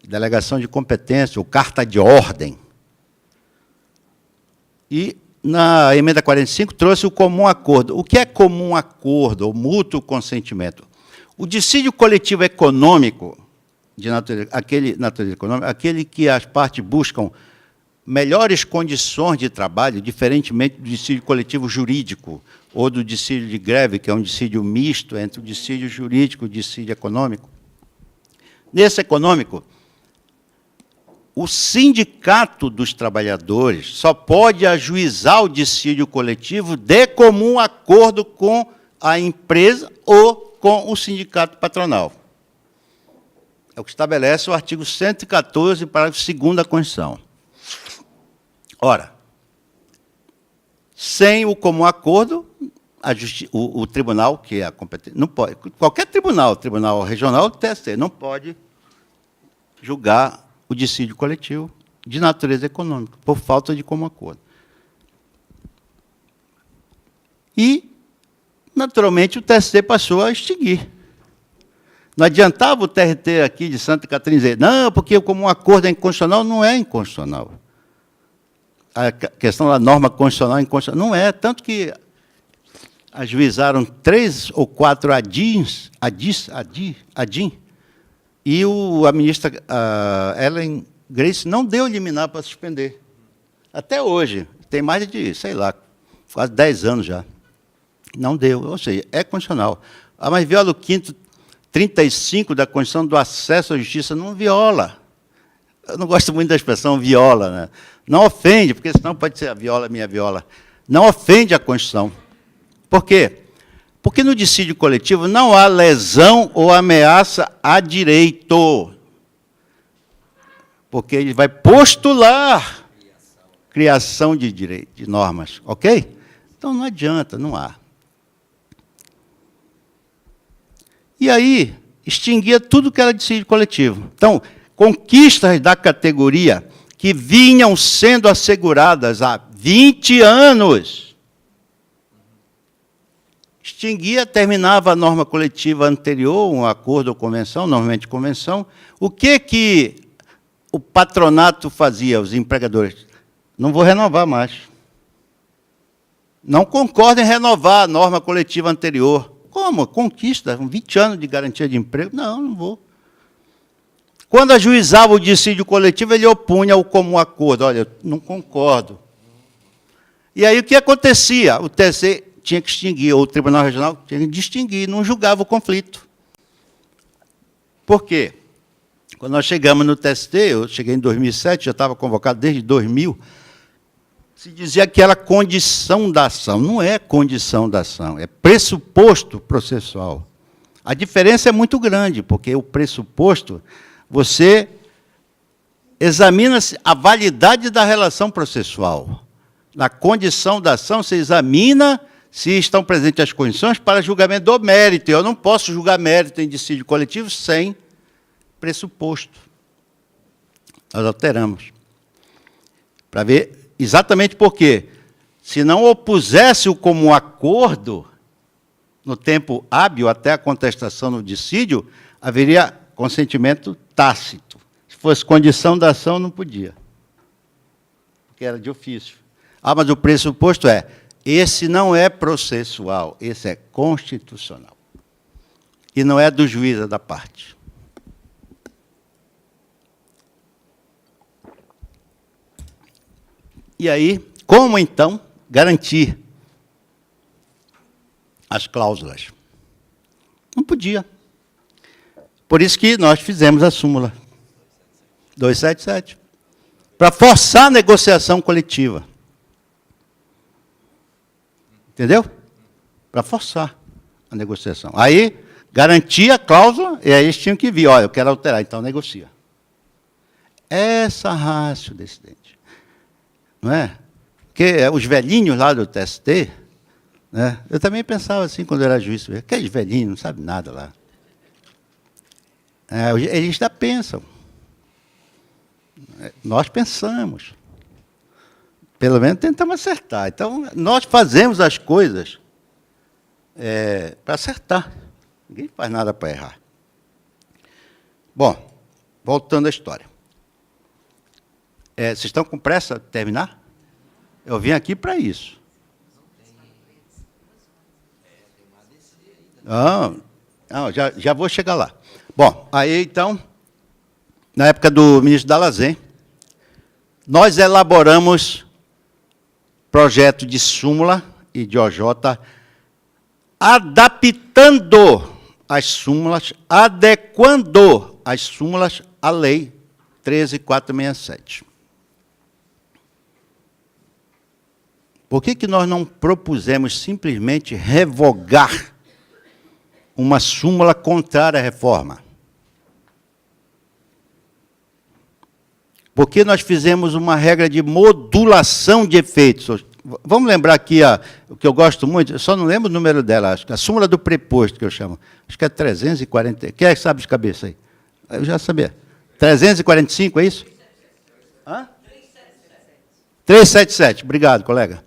Delegação de competência, ou carta de ordem. E, na emenda 45, trouxe o comum acordo. O que é comum acordo, ou mútuo consentimento? O dissídio coletivo econômico, de natureza econômica, aquele que as partes buscam melhores condições de trabalho, diferentemente do dissídio coletivo jurídico, ou do dissídio de greve, que é um dissídio misto entre o dissídio jurídico e o dissídio econômico. Nesse econômico, o sindicato dos trabalhadores só pode ajuizar o dissídio coletivo de comum acordo com a empresa ou com o sindicato patronal. É o que estabelece o artigo 114, parágrafo 2º da Constituição. Ora, sem o comum acordo, o tribunal, que é a competência, não pode, qualquer tribunal regional, TST, não pode julgar o dissídio coletivo de natureza econômica, por falta de comum acordo. E, naturalmente, o TST passou a extinguir. Não adiantava o TRT aqui de Santa Catarina dizer, não, porque o comum acordo é inconstitucional. Não é inconstitucional. A questão da norma constitucional é inconstitucional. Não é, tanto que ajuizaram 3 ou 4 ADIM, e a ministra Ellen Grace não deu liminar para suspender. Até hoje. Tem mais de, sei lá, quase 10 anos já. Não deu. Ou seja, é constitucional. Mas viola o 5º 35 da Constituição do acesso à justiça. Não viola. Eu não gosto muito da expressão viola, né? Não ofende, porque senão pode ser a viola, minha viola. Não ofende a Constituição. Por quê? Porque no dissídio coletivo não há lesão ou ameaça a direito. Porque ele vai postular criação de direito, de normas, ok? Então não adianta, não há. E aí, extinguia tudo que era dissídio coletivo. Então, conquistas da categoria que vinham sendo asseguradas há 20 anos. Extinguia, terminava a norma coletiva anterior, um acordo ou convenção, normalmente convenção. O que o patronato fazia, os empregadores? Não vou renovar mais. Não concordo em renovar a norma coletiva anterior. Como? Conquista, 20 anos de garantia de emprego? Não, não vou. Quando ajuizava o dissídio coletivo, ele opunha o comum acordo. Olha, eu não concordo. E aí o que acontecia? O TSE tinha que extinguir, ou o Tribunal Regional tinha que extinguir, não julgava o conflito. Por quê? Quando nós chegamos no TST, eu cheguei em 2007, já estava convocado desde 2000, se dizia que era condição da ação. Não é condição da ação, é pressuposto processual. A diferença é muito grande, porque o pressuposto, você examina a validade da relação processual. Na condição da ação, você examina se estão presentes as condições para julgamento do mérito. Eu não posso julgar mérito em dissídio coletivo sem pressuposto. Nós alteramos. Para ver exatamente por quê. Se não opusesse o comum acordo, no tempo hábil até a contestação no dissídio, haveria consentimento tácito. Se fosse condição da ação, não podia. Porque era de ofício. Ah, mas o pressuposto é, esse não é processual, esse é constitucional. E não é do juiz, é da parte. E aí, como então garantir as cláusulas? Não podia. Por isso que nós fizemos a súmula 277, para forçar a negociação coletiva. Entendeu? Para forçar a negociação. Aí, garantia a cláusula, e aí eles tinham que vir, olha, eu quero alterar, então negocia. Essa a ratio decidente. Não é? Porque os velhinhos lá do TST, né? Eu também pensava assim quando eu era juiz, aqueles velhinhos, não sabem nada lá. Eles já pensam. Nós pensamos. Pelo menos tentamos acertar. Então, nós fazemos as coisas para acertar. Ninguém faz nada para errar. Bom, voltando à história. Vocês estão com pressa de terminar? Eu vim aqui para isso. Não, já vou chegar lá. Bom, aí, então, na época do ministro Dallazem, nós elaboramos projeto de súmula e de OJ, adaptando as súmulas, adequando as súmulas à Lei 13.467. Por que nós não propusemos simplesmente revogar uma súmula contrária à reforma? Porque nós fizemos uma regra de modulação de efeitos. Vamos lembrar aqui o que eu gosto muito, eu só não lembro o número dela, acho que a súmula do preposto, que eu chamo. Acho que é 340. Quem é que sabe de cabeça aí? Eu já sabia. 345, é isso? Hã? 377. Obrigado, colega.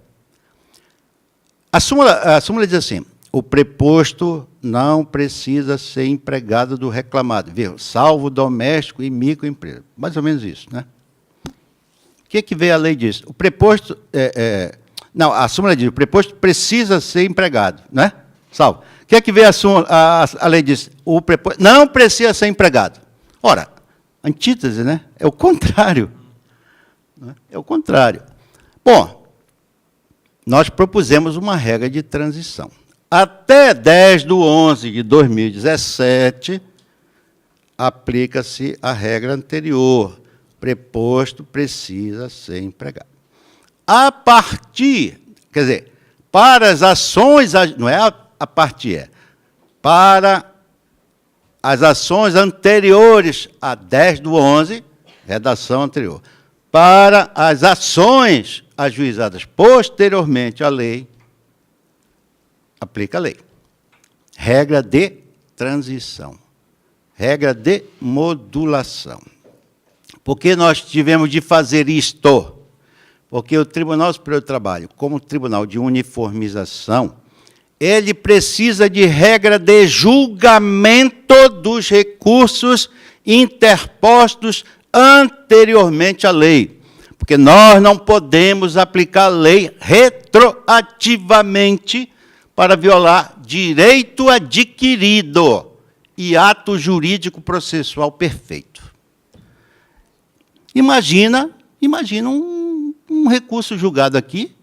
A súmula diz assim, o preposto não precisa ser empregado do reclamado, viu? Salvo doméstico e microempresa. Mais ou menos isso, né? O que veio a lei disso? O preposto... não, a súmula diz, o preposto precisa ser empregado, né? Salvo. O que veio a lei diz? O preposto não precisa ser empregado. Ora, antítese, né? É o contrário. É o contrário. Bom, nós propusemos uma regra de transição. Até 10/11/2017, aplica-se a regra anterior. Preposto precisa ser empregado. A partir, quer dizer, para as ações, não é a partir, para as ações anteriores a 10/11, redação anterior. para as ações ajuizadas posteriormente à lei, aplica a lei. Regra de transição. Regra de modulação. Por que nós tivemos de fazer isto? Porque o Tribunal Superior do Trabalho, como tribunal de uniformização, ele precisa de regra de julgamento dos recursos interpostos anteriormente à lei. Porque nós não podemos aplicar a lei retroativamente para violar direito adquirido e ato jurídico processual perfeito. Imagina um recurso julgado aqui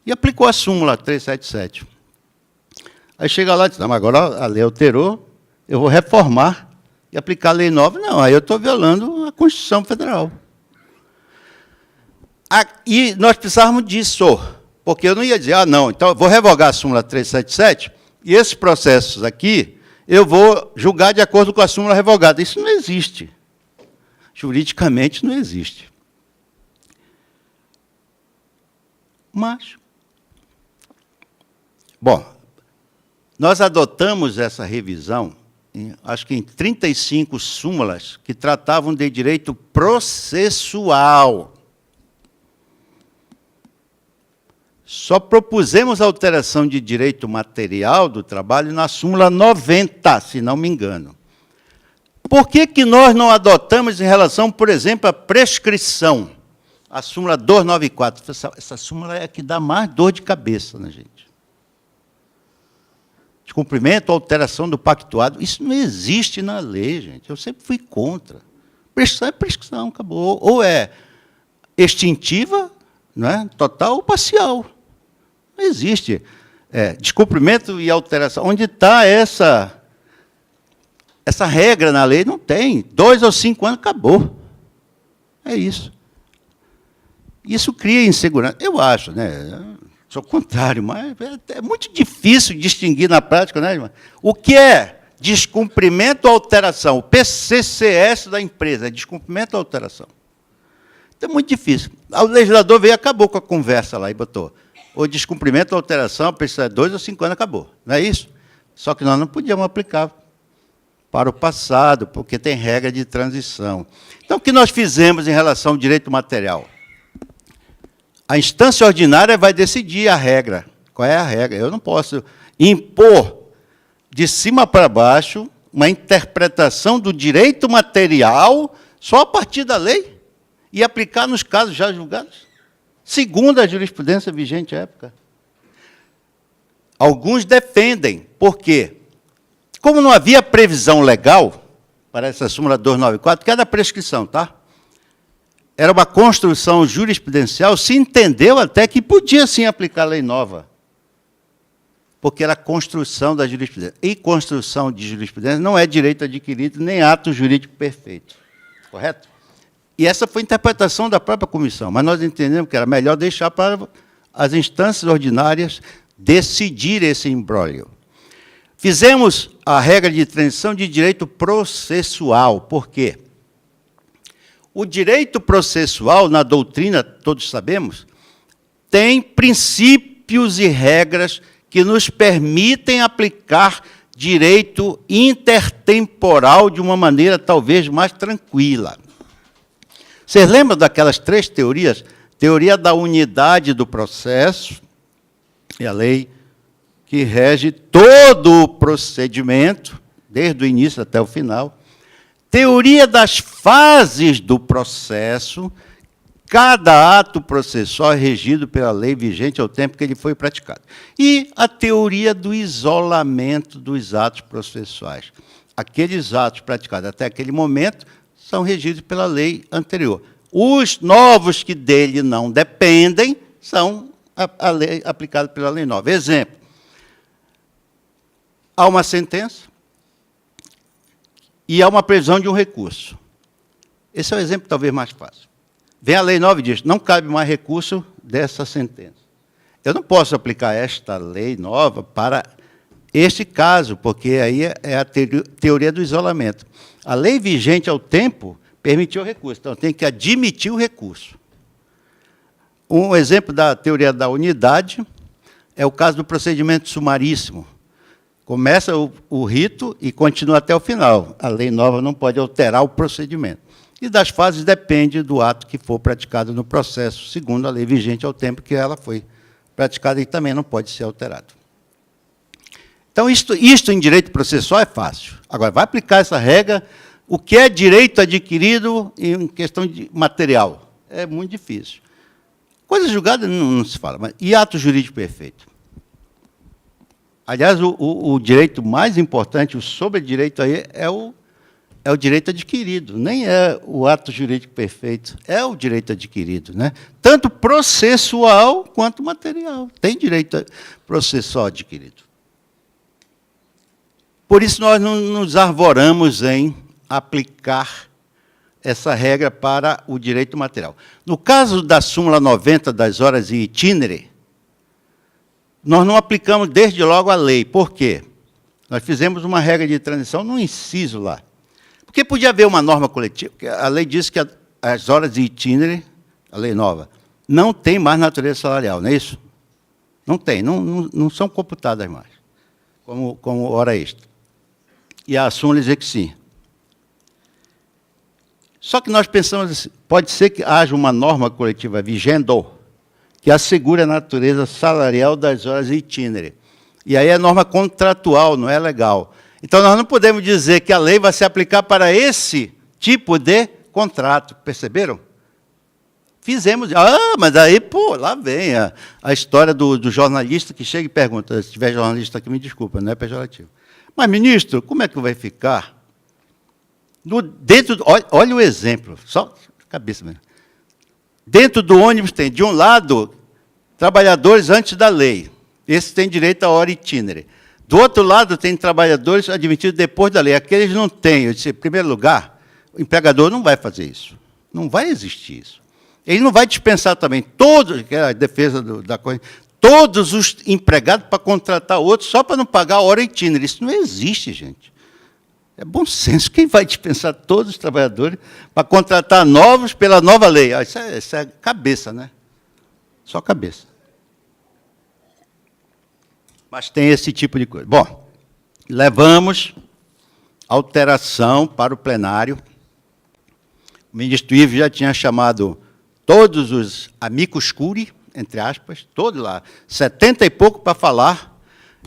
e aplicou a súmula 377. Aí chega lá e diz, não, mas agora a lei alterou, eu vou reformar e aplicar a lei nova. Não, aí eu estou violando a Constituição Federal. E nós precisávamos disso, porque eu não ia dizer, não, então eu vou revogar a súmula 377 e esses processos aqui eu vou julgar de acordo com a súmula revogada. Isso não existe. Juridicamente não existe. Mas, bom, nós adotamos essa revisão, acho que em 35 súmulas que tratavam de direito processual. Só propusemos a alteração de direito material do trabalho na súmula 90, se não me engano. Por que nós não adotamos em relação, por exemplo, à prescrição? A súmula 294. Essa súmula é a que dá mais dor de cabeça na gente. Descumprimento ou alteração do pactuado. Isso não existe na lei, gente. Eu sempre fui contra. Prescrição é prescrição, acabou. Ou é extintiva, não é? Total ou parcial. Não existe descumprimento e alteração. Onde está essa regra na lei? Não tem. 2 ou 5 anos, acabou. É isso. Isso cria insegurança. Eu acho, né? Sou contrário, mas é muito difícil distinguir na prática, né, irmã? O que é descumprimento ou alteração? O PCCS da empresa é descumprimento ou alteração? Então é muito difícil. O legislador veio e acabou com a conversa lá e botou o descumprimento ou alteração, precisa de 2 ou 5 anos, acabou. Não é isso? Só que nós não podíamos aplicar para o passado, porque tem regra de transição. Então, o que nós fizemos em relação ao direito material? A instância ordinária vai decidir a regra. Qual é a regra? Eu não posso impor de cima para baixo uma interpretação do direito material só a partir da lei e aplicar nos casos já julgados, segundo a jurisprudência vigente à época. Alguns defendem. Por quê? Como não havia previsão legal para essa súmula 294, que era a prescrição, tá? Era uma construção jurisprudencial, se entendeu até que podia sim aplicar a lei nova, porque era construção da jurisprudência. E construção de jurisprudência não é direito adquirido, nem ato jurídico perfeito. Correto? E essa foi a interpretação da própria comissão, mas nós entendemos que era melhor deixar para as instâncias ordinárias decidir esse imbróglio. Fizemos a regra de transição de direito processual. Por quê? O direito processual, na doutrina, todos sabemos, tem princípios e regras que nos permitem aplicar direito intertemporal de uma maneira talvez mais tranquila. Vocês lembram daquelas 3 teorias? Teoria da unidade do processo, é a lei que rege todo o procedimento, desde o início até o final. Teoria das fases do processo, cada ato processual é regido pela lei vigente ao tempo que ele foi praticado. E a teoria do isolamento dos atos processuais. Aqueles atos praticados até aquele momento são regidos pela lei anterior. Os novos que dele não dependem são a lei aplicada pela lei nova. Exemplo, há uma sentença e há uma previsão de um recurso. Esse é o exemplo talvez mais fácil. Vem a lei nova e diz, não cabe mais recurso dessa sentença. Eu não posso aplicar esta lei nova para este caso, porque aí é a teoria do isolamento. A lei vigente ao tempo permitiu o recurso, então tem que admitir o recurso. Um exemplo da teoria da unidade é o caso do procedimento sumaríssimo. Começa o rito e continua até o final. A lei nova não pode alterar o procedimento. E das fases depende do ato que for praticado no processo, segundo a lei vigente ao tempo que ela foi praticada, e também não pode ser alterado. Então, isto em direito processual é fácil. Agora, vai aplicar essa regra, o que é direito adquirido em questão de material? É muito difícil. Coisa julgada não se fala, mas e ato jurídico perfeito? Aliás, o direito mais importante, o sobre-direito aí, é o direito adquirido, nem é o ato jurídico perfeito, é o direito adquirido, né? Tanto processual quanto material. Tem direito processual adquirido. Por isso, nós não nos arvoramos em aplicar essa regra para o direito material. No caso da súmula 90 das horas e itinere, nós não aplicamos desde logo a lei. Por quê? Nós fizemos uma regra de transição no inciso lá. Porque podia haver uma norma coletiva, porque a lei diz que as horas de itinere, a lei nova, não tem mais natureza salarial, não é isso? Não tem, não são computadas mais, como hora extra. E a súmula diz que sim. Só que nós pensamos assim, pode ser que haja uma norma coletiva vigendo que assegure a natureza salarial das horas itinere. E aí é norma contratual, não é legal. Então, nós não podemos dizer que a lei vai se aplicar para esse tipo de contrato. Perceberam? Fizemos. Mas aí, pô, lá vem a história do jornalista que chega e pergunta, se tiver jornalista aqui, me desculpa, não é pejorativo. Mas, ministro, como é que vai ficar? Olha o exemplo, só cabeça mesmo. Dentro do ônibus tem, de um lado, trabalhadores antes da lei. Esses têm direito à hora itinere. Do outro lado, tem trabalhadores admitidos depois da lei. Aqueles não têm. Eu disse, em primeiro lugar, o empregador não vai fazer isso. Não vai existir isso. Ele não vai dispensar também todos, que é a defesa da coisa, todos os empregados para contratar outros só para não pagar a hora itinere. Isso não existe, gente. É bom senso. Quem vai dispensar todos os trabalhadores para contratar novos pela nova lei? Isso é cabeça, né? Só cabeça. Mas tem esse tipo de coisa. Bom, levamos alteração para o plenário. O ministro Ivo já tinha chamado todos os amicus curiae, entre aspas, todos lá, 70 e pouco para falar.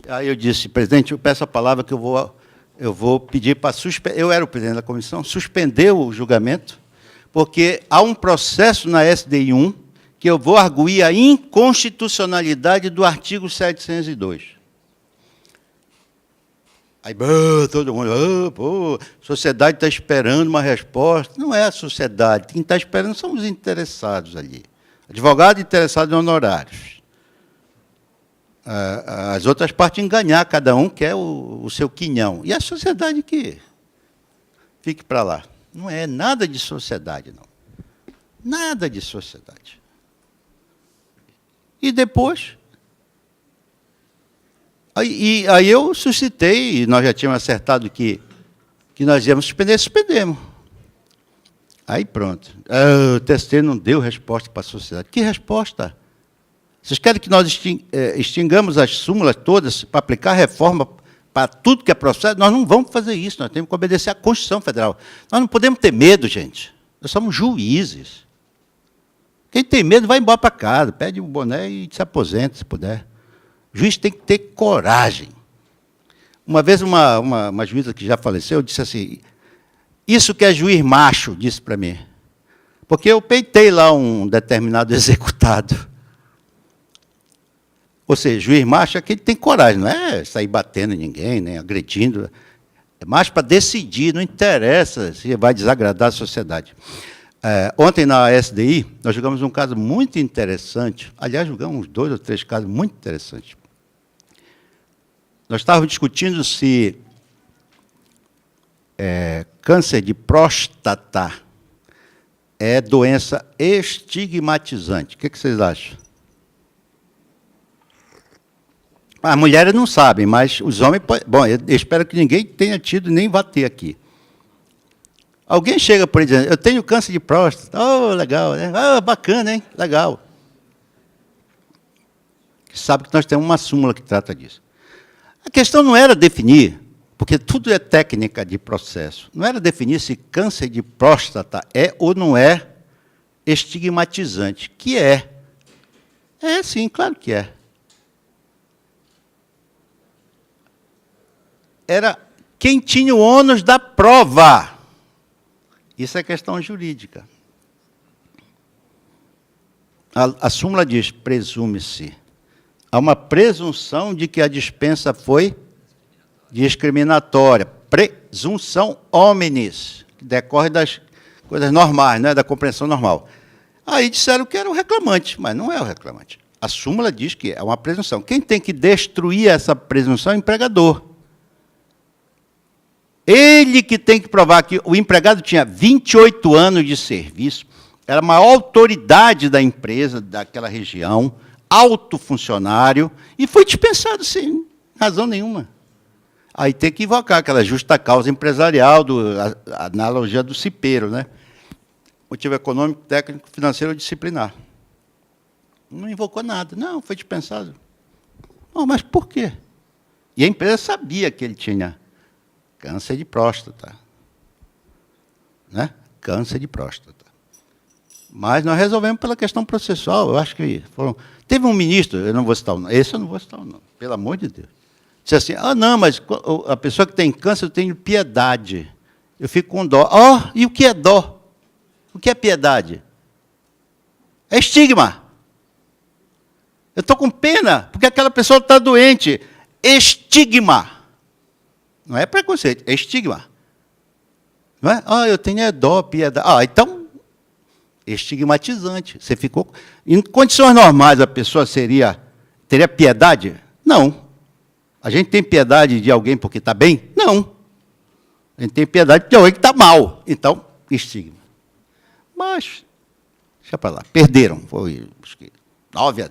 Aí eu disse, presidente, eu peço a palavra que eu vou pedir para suspender, eu era o presidente da comissão, suspender o julgamento, porque há um processo na SDI 1 que eu vou arguir a inconstitucionalidade do artigo 702. Aí, todo mundo, pô, a sociedade está esperando uma resposta. Não é a sociedade, quem está esperando são os interessados ali. Advogado interessado em honorários. As outras partes em ganhar, cada um quer o seu quinhão. E a sociedade que fique para lá. Não é nada de sociedade, não. Nada de sociedade. E depois, aí eu suscitei, e nós já tínhamos acertado que nós íamos suspendemos. Aí pronto. O TST não deu resposta para a sociedade. Que resposta? Vocês querem que nós extingamos as súmulas todas para aplicar reforma para tudo que é processo? Nós não vamos fazer isso, nós temos que obedecer à Constituição Federal. Nós não podemos ter medo, gente. Nós somos juízes. Quem tem medo vai embora para casa, pede um boné e se aposenta, se puder. O juiz tem que ter coragem. Uma vez, uma juíza que já faleceu, disse assim, isso que é juiz macho, disse para mim. Porque eu peitei lá um determinado executado. Ou seja, juiz macho é que tem coragem, não é sair batendo em ninguém, nem agredindo. É macho para decidir, não interessa se vai desagradar a sociedade. Ontem, na SDI, nós julgamos um caso muito interessante. Aliás, julgamos uns 2 ou 3 casos muito interessantes. Nós estávamos discutindo se câncer de próstata é doença estigmatizante. O que vocês acham? As mulheres não sabem, mas os homens... Bom, eu espero que ninguém tenha tido nem vá ter aqui. Alguém chega por aí dizendo, eu tenho câncer de próstata. Oh, legal, né? Ah, bacana, hein? Legal. que sabe que nós temos uma súmula que trata disso. A questão não era definir, porque tudo é técnica de processo, não era definir se câncer de próstata é ou não é estigmatizante, que é. É, sim, claro que é. Era quem tinha o ônus da prova. Isso é questão jurídica. A súmula diz, presume-se. Há uma presunção de que a dispensa foi discriminatória. Presunção hominis, que decorre das coisas normais, né, da compreensão normal. Aí disseram que era o reclamante, mas não é o reclamante. A súmula diz que é uma presunção. Quem tem que destruir essa presunção é o empregador. Ele que tem que provar que o empregado tinha 28 anos de serviço, era a maior autoridade da empresa, daquela região, alto funcionário, e foi dispensado sem razão nenhuma. Aí tem que invocar aquela justa causa empresarial, a analogia do cipeiro, né? Motivo econômico, técnico, financeiro ou disciplinar. Não invocou nada. Não, foi dispensado. Não, mas por quê? E a empresa sabia que ele tinha câncer de próstata. Né? Câncer de próstata. Mas nós resolvemos pela questão processual. Eu acho que foram... Teve um ministro, eu não vou citar o nome, esse eu não vou citar o nome, pelo amor de Deus. Disse assim, não, mas a pessoa que tem câncer, eu tenho piedade. Eu fico com dó. E o que é dó? O que é piedade? É estigma. Eu estou com pena, porque aquela pessoa está doente. Estigma. Não é preconceito, é estigma. Não é? Eu tenho dó, piedade. Então, estigmatizante. Você ficou... Em condições normais, a pessoa teria piedade? Não. A gente tem piedade de alguém porque está bem? Não. A gente tem piedade de alguém que está mal. Então, estigma. Mas, deixa para lá. Perderam. Foi, acho que, 9-3.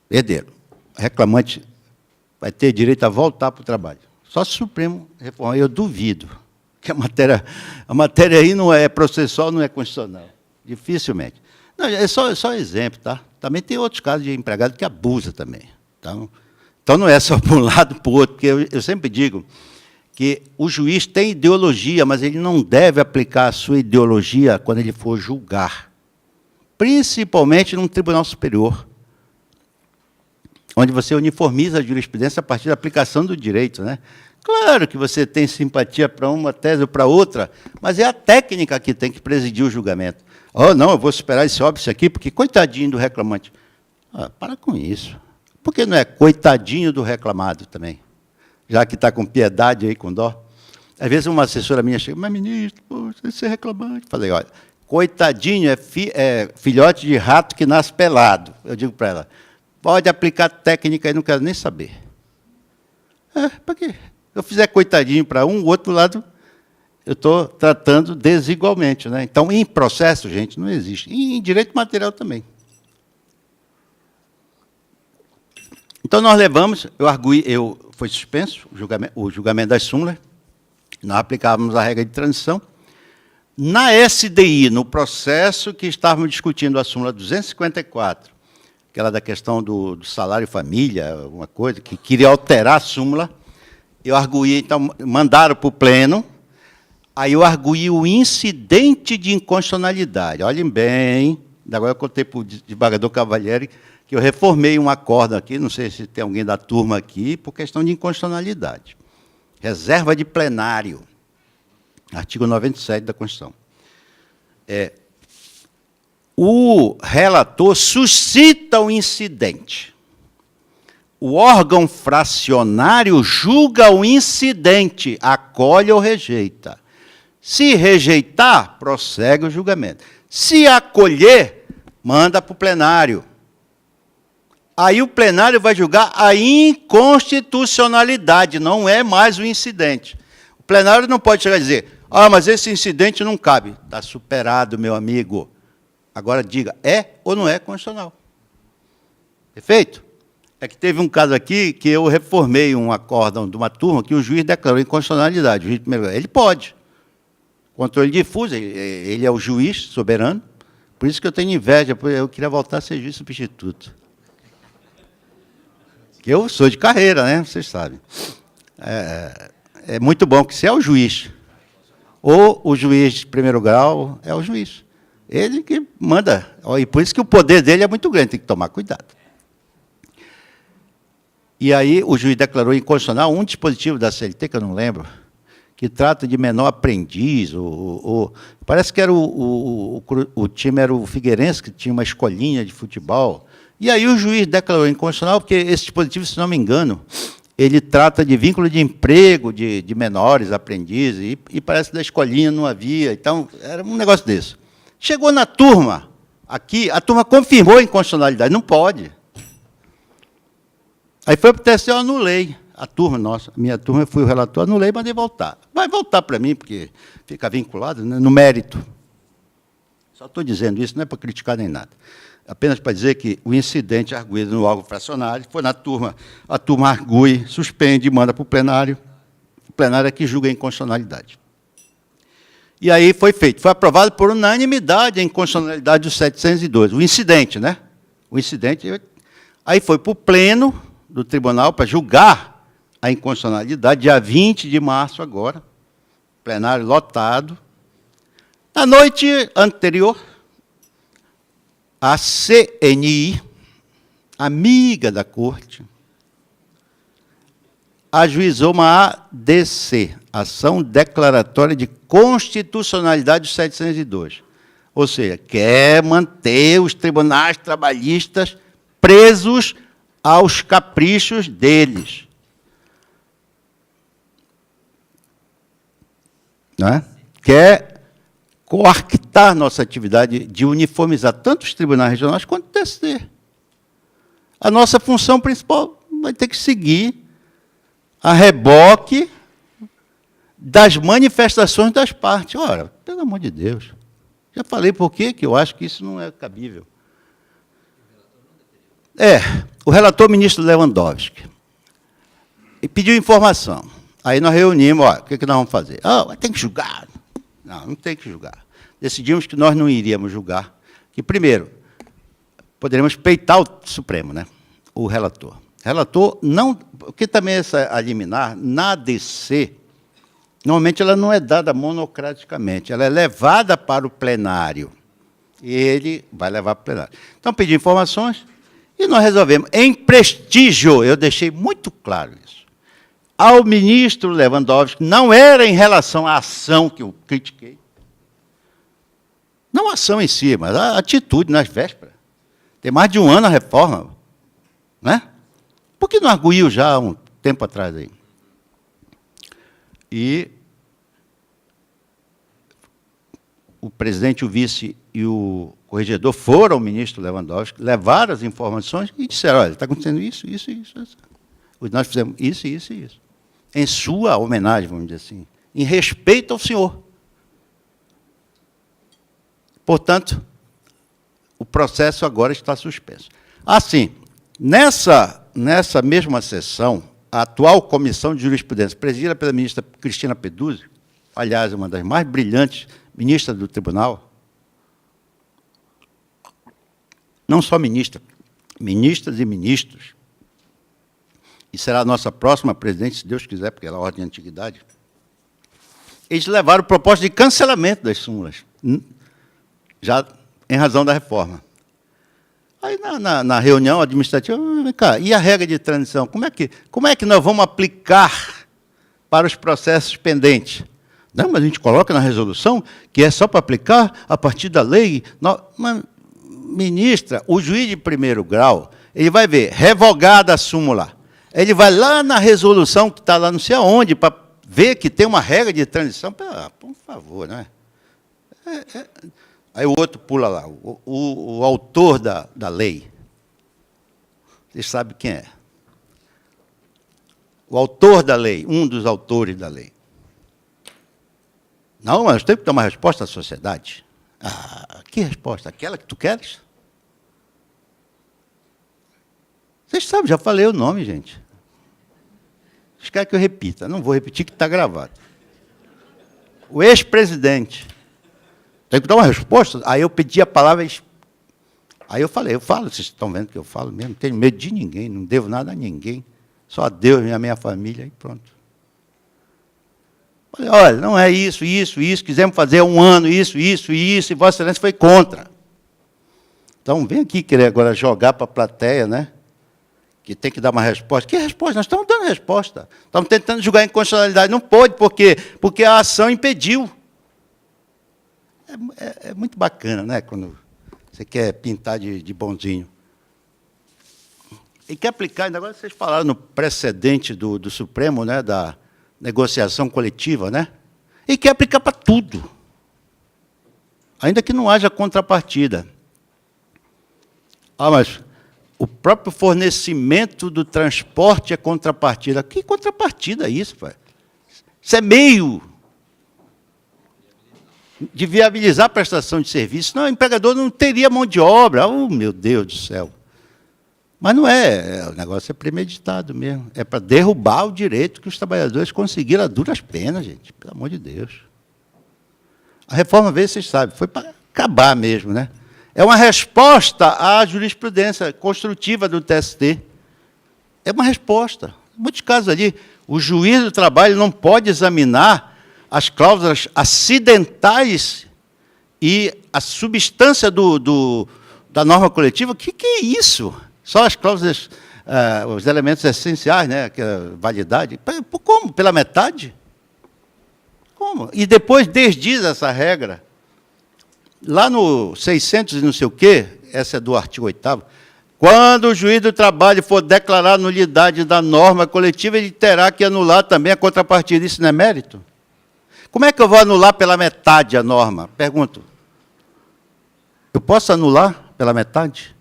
Perderam. O reclamante vai ter direito a voltar para o trabalho. Só se o Supremo reformar. Eu duvido que a matéria aí não é processual, não é constitucional. Dificilmente. Não, é só exemplo, tá? Também tem outros casos de empregado que abusa também. Então não é só para um lado para o outro, porque eu sempre digo que o juiz tem ideologia, mas ele não deve aplicar a sua ideologia quando ele for julgar. Principalmente num tribunal superior, onde você uniformiza a jurisprudência a partir da aplicação do direito, né? Claro que você tem simpatia para uma tese ou para outra, mas é a técnica que tem que presidir o julgamento. Não, eu vou superar esse óbice aqui, porque coitadinho do reclamante. Para com isso. Por que não é coitadinho do reclamado também? Já que está com piedade aí, com dó. Às vezes uma assessora minha chega, mas ministro, você é reclamante. Falei, olha, coitadinho é filhote de rato que nasce pelado. Eu digo para ela, pode aplicar técnica aí, não quero nem saber. Para quê? Se eu fizer coitadinho para um, o outro lado, eu estou tratando desigualmente. Né? Então, em processo, gente, não existe. E em direito material também. Então, nós levamos, foi suspenso o julgamento das súmulas, nós aplicávamos a regra de transição. Na SDI, no processo que estávamos discutindo a súmula 254, aquela da questão do salário família, alguma coisa, que queria alterar a súmula, eu arguí, então, mandaram para o pleno, aí eu arguí o incidente de inconstitucionalidade. Olhem bem, agora eu contei para o desembargador Cavalieri, que eu reformei um acordo aqui, não sei se tem alguém da turma aqui, por questão de inconstitucionalidade. Reserva de plenário, artigo 97 da Constituição. O relator suscita o incidente. O órgão fracionário julga o incidente, acolhe ou rejeita. Se rejeitar, prossegue o julgamento. Se acolher, manda para o plenário. Aí o plenário vai julgar a inconstitucionalidade, não é mais o incidente. O plenário não pode chegar e dizer, mas esse incidente não cabe. Está superado, meu amigo. Agora diga, é ou não é constitucional? Perfeito? É que teve um caso aqui que eu reformei um acórdão de uma turma que o juiz declarou inconstitucionalidade. O juiz de primeiro grau. Ele pode. Controle difuso, ele é o juiz soberano. Por isso que eu tenho inveja, eu queria voltar a ser juiz substituto. Eu sou de carreira, né? Vocês sabem. É muito bom que se é o juiz, ou o juiz de primeiro grau, é o juiz. Ele que manda. E por isso que o poder dele é muito grande, tem que tomar cuidado. E aí o juiz declarou inconstitucional um dispositivo da CLT, que eu não lembro, que trata de menor aprendiz. Parece que era o time era o Figueirense, que tinha uma escolinha de futebol. E aí o juiz declarou inconstitucional, porque esse dispositivo, se não me engano, ele trata de vínculo de emprego de menores aprendizes, e parece que da escolinha não havia. Então, era um negócio desse. Chegou na turma, aqui, a turma confirmou a inconstitucionalidade. Não pode. Aí foi para o TSE, eu anulei. A turma nossa, minha turma, eu fui o relator, anulei e mandei voltar. Vai voltar para mim, porque fica vinculado, né, no mérito. Só estou dizendo isso, não é para criticar nem nada. Apenas para dizer que o incidente arguido no órgão fracionário foi na turma, a turma argue, suspende e manda para o plenário é que julga a inconstitucionalidade. E aí foi feito, foi aprovado por unanimidade a inconstitucionalidade do 702, o incidente, né? O incidente, aí foi para o pleno do tribunal para julgar a inconstitucionalidade, dia 20 de março agora, plenário lotado. Na noite anterior, a CNI, amiga da Corte, ajuizou uma ADC, Ação Declaratória de Constitucionalidade do 702. Ou seja, quer manter os tribunais trabalhistas presos aos caprichos deles. Não é? Quer coartar nossa atividade de uniformizar tanto os tribunais regionais quanto o TST. A nossa função principal vai ter que seguir a reboque das manifestações das partes. Ora, pelo amor de Deus, já falei por quê que eu acho que isso não é cabível. O relator ministro Lewandowski pediu informação. Aí nós reunimos, o que nós vamos fazer? Tem que julgar. Não tem que julgar. Decidimos que nós não iríamos julgar, que, primeiro, poderíamos peitar o Supremo, né? O relator. Relator não... Porque também essa liminar, na ADC, normalmente ela não é dada monocraticamente, ela é levada para o plenário. E ele vai levar para o plenário. Então, pedi informações e nós resolvemos, em prestígio, eu deixei muito claro isso, ao ministro Lewandowski, não era em relação à ação que eu critiquei, não a ação em si, mas a atitude nas vésperas. Tem mais de um ano a reforma, né? Por que não arguiu já há um tempo atrás aí? E o presidente, o vice e o corregedor foram ao ministro Lewandowski, levaram as informações e disseram, olha, está acontecendo isso. Nós fizemos isso. Em sua homenagem, vamos dizer assim, em respeito ao senhor. Portanto, o processo agora está suspenso. Assim, nessa mesma sessão, a atual Comissão de Jurisprudência, presidida pela ministra Cristina Peduzzi, aliás, uma das mais brilhantes ministras do Tribunal, não só ministras e ministros, e será a nossa próxima presidente, se Deus quiser, porque ela é ordem de antiguidade, eles levaram proposta de cancelamento das súmulas, já em razão da reforma. Aí, na reunião administrativa, vem cá, e a regra de transição? Como é que nós vamos aplicar para os processos pendentes? Não, mas a gente coloca na resolução que é só para aplicar a partir da lei. Mas, ministra, o juiz de primeiro grau, ele vai ver, revogada a súmula, ele vai lá na resolução que está lá não sei aonde, para ver que tem uma regra de transição. Por favor, né? Aí o outro pula lá, o autor da lei. Vocês sabem quem é? O autor da lei, um dos autores da lei. Não, mas temos que dar uma resposta à sociedade. Que resposta? Aquela que tu queres? Vocês sabem, já falei o nome, gente. Vocês querem que eu repita? Não vou repetir, que está gravado. O ex-presidente. Tem que dar uma resposta. Aí eu pedi a palavra, Aí eu falo, vocês estão vendo que eu falo mesmo, não tenho medo de ninguém, não devo nada a ninguém, só a Deus e a minha família, e pronto. Falei, olha, não é isso, quisemos fazer 1 ano, isso, e Vossa Excelência foi contra. Então, vem aqui querer agora jogar para a plateia, né? Que tem que dar uma resposta. Que resposta? Nós estamos dando resposta. Estamos tentando julgar a inconstitucionalidade. Não pode, porque a ação impediu. É muito bacana, né? Quando você quer pintar de bonzinho. E quer aplicar, ainda agora vocês falaram no precedente do Supremo, né? Da negociação coletiva, né? E quer aplicar para tudo. Ainda que não haja contrapartida. Ah, mas o próprio fornecimento do transporte é contrapartida. Que contrapartida é isso, pai? Isso é meio de viabilizar a prestação de serviço. Não, o empregador não teria mão de obra. Oh, meu Deus do céu. Mas não é. O negócio é premeditado mesmo. É para derrubar o direito que os trabalhadores conseguiram a duras penas, gente. Pelo amor de Deus. A reforma veio, vocês sabem, foi para acabar mesmo, né? É uma resposta à jurisprudência construtiva do TST. É uma resposta. Em muitos casos ali, o juiz do trabalho não pode examinar as cláusulas acidentais e a substância da norma coletiva. O que é isso? Só as cláusulas, os elementos essenciais, né? Que é a validade. Como? Pela metade? Como? E depois desdiz essa regra. Lá no 600 e não sei o quê, essa é do artigo 8º, quando o juiz do trabalho for declarar a nulidade da norma coletiva, ele terá que anular também a contrapartida. Isso não é mérito? Como é que eu vou anular pela metade a norma? Pergunto. Eu posso anular pela metade?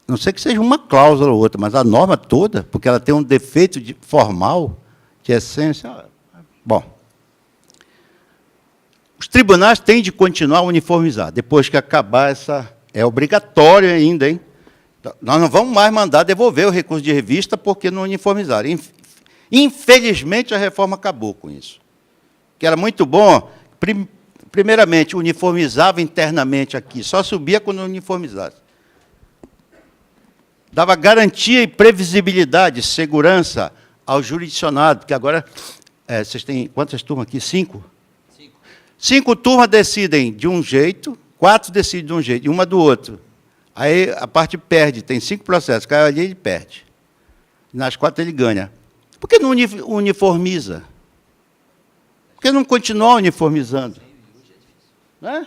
Não sei que seja uma cláusula ou outra, mas a norma toda, porque ela tem um defeito formal, de essência. Bom. Os tribunais têm de continuar a uniformizar. Depois que acabar essa... É obrigatório ainda, hein? Nós não vamos mais mandar devolver o recurso de revista porque não uniformizaram. Infelizmente, a reforma acabou com isso. Que era muito bom, primeiramente, uniformizava internamente aqui, só subia quando uniformizasse. Dava garantia e previsibilidade, segurança ao jurisdicionado, porque agora, vocês têm quantas turmas aqui? 5? 5 turmas decidem de um jeito, 4 decidem de um jeito, e uma do outro. Aí a parte perde, tem 5 processos, caiu ali ele perde. Nas 4 ele ganha. Por que não uniformiza? Por que não continua uniformizando? Né?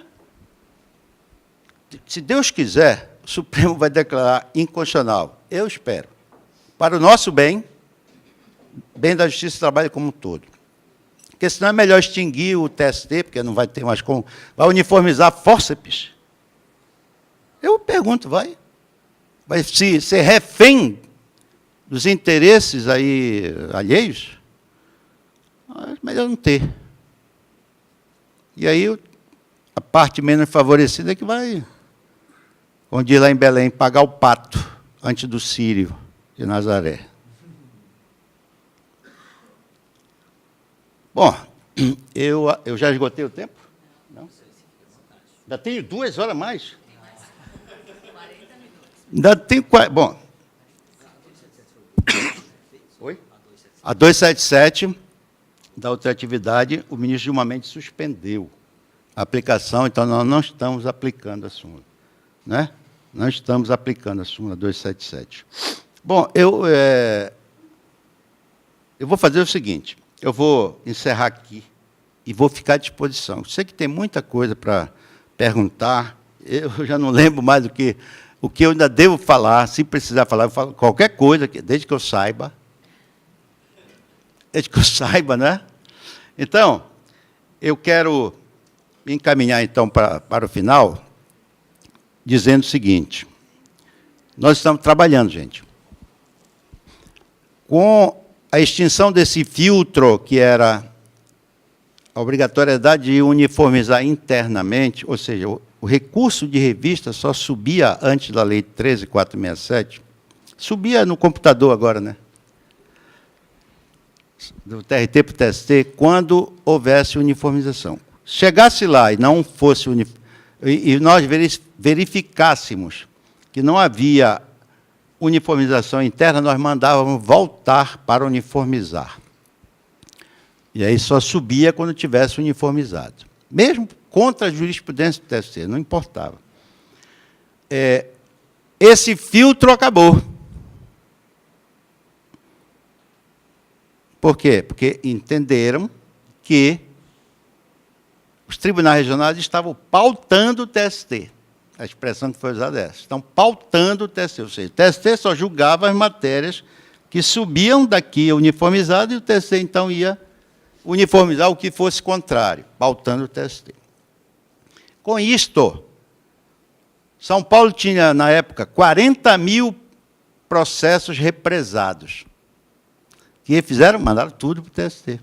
Se Deus quiser, o Supremo vai declarar inconstitucional. Eu espero. Para o nosso bem, bem da justiça e do trabalho como um todo. Porque senão é melhor extinguir o TST, porque não vai ter mais como... Vai uniformizar fórceps. Eu pergunto, vai se ser refém dos interesses aí alheios? É melhor não ter. E aí, a parte menos favorecida é que vai, como diz lá em Belém, pagar o pato antes do Sírio de Nazaré. Bom, eu já esgotei o tempo? Não? Ainda tenho 2 horas a mais? Ainda tenho... Bom. Oi? A 277, da outra atividade, o ministro Gilmar Mendes suspendeu a aplicação, então nós não estamos aplicando a súmula. Né? Não estamos aplicando a súmula 277. Bom, eu vou fazer o seguinte... Eu vou encerrar aqui e vou ficar à disposição. Eu sei que tem muita coisa para perguntar, eu já não lembro mais o que eu ainda devo falar. Se precisar falar, eu falo qualquer coisa, desde que eu saiba. Desde que eu saiba, né? Então, eu quero me encaminhar, então, para o final, dizendo o seguinte. Nós estamos trabalhando, gente. Com a extinção desse filtro, que era a obrigatoriedade de uniformizar internamente, ou seja, o recurso de revista só subia antes da Lei 13.467, subia no computador agora, né? Do TRT para o TST, quando houvesse uniformização. Chegasse lá e não fosse e nós verificássemos que não havia uniformização interna, nós mandávamos voltar para uniformizar. E aí só subia quando tivesse uniformizado. Mesmo contra a jurisprudência do TST, não importava. Esse filtro acabou. Por quê? Porque entenderam que os tribunais regionais estavam pautando o TST. A expressão que foi usada é essa. Estão pautando o TST. Ou seja, o TST só julgava as matérias que subiam daqui uniformizado e o TST, então, ia uniformizar o que fosse contrário, pautando o TST. Com isto, São Paulo tinha, na época, 40 mil processos represados, que mandaram tudo para o TST.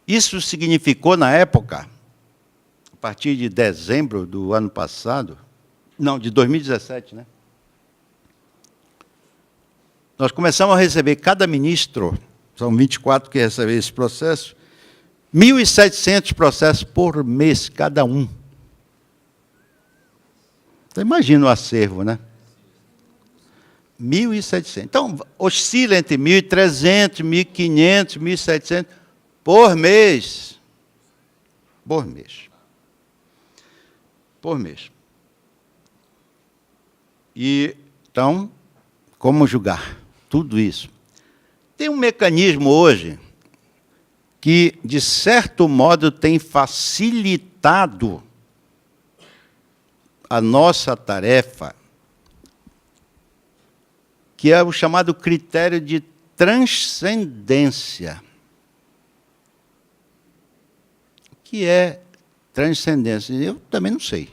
Isso significou, na época, a partir de dezembro do ano passado, não, de 2017, né? Nós começamos a receber, cada ministro, são 24 que recebem esse processo, 1.700 processos por mês, cada um. Então, imagina o acervo, né? 1.700. Então, oscila entre 1.300, 1.500, 1.700 por mês. Por mês. Por mês. E, então, como julgar tudo isso? Tem um mecanismo hoje que, de certo modo, tem facilitado a nossa tarefa, que é o chamado critério de transcendência. O que é transcendência? Eu também não sei.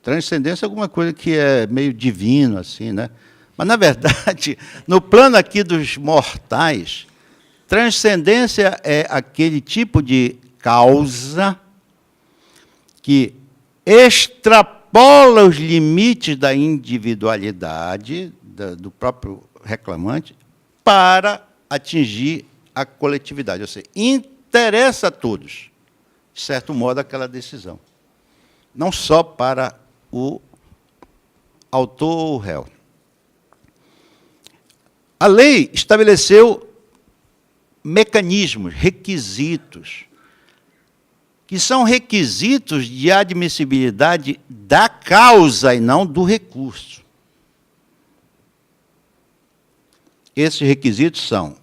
Transcendência é alguma coisa que é meio divino, assim, né? Mas, na verdade, no plano aqui dos mortais, transcendência é aquele tipo de causa que extrapola os limites da individualidade do próprio reclamante para atingir a coletividade. Ou seja, interessa a todos, de certo modo, aquela decisão. Não só para o autor ou o réu. A lei estabeleceu mecanismos, requisitos, que são requisitos de admissibilidade da causa e não do recurso. Esses requisitos são,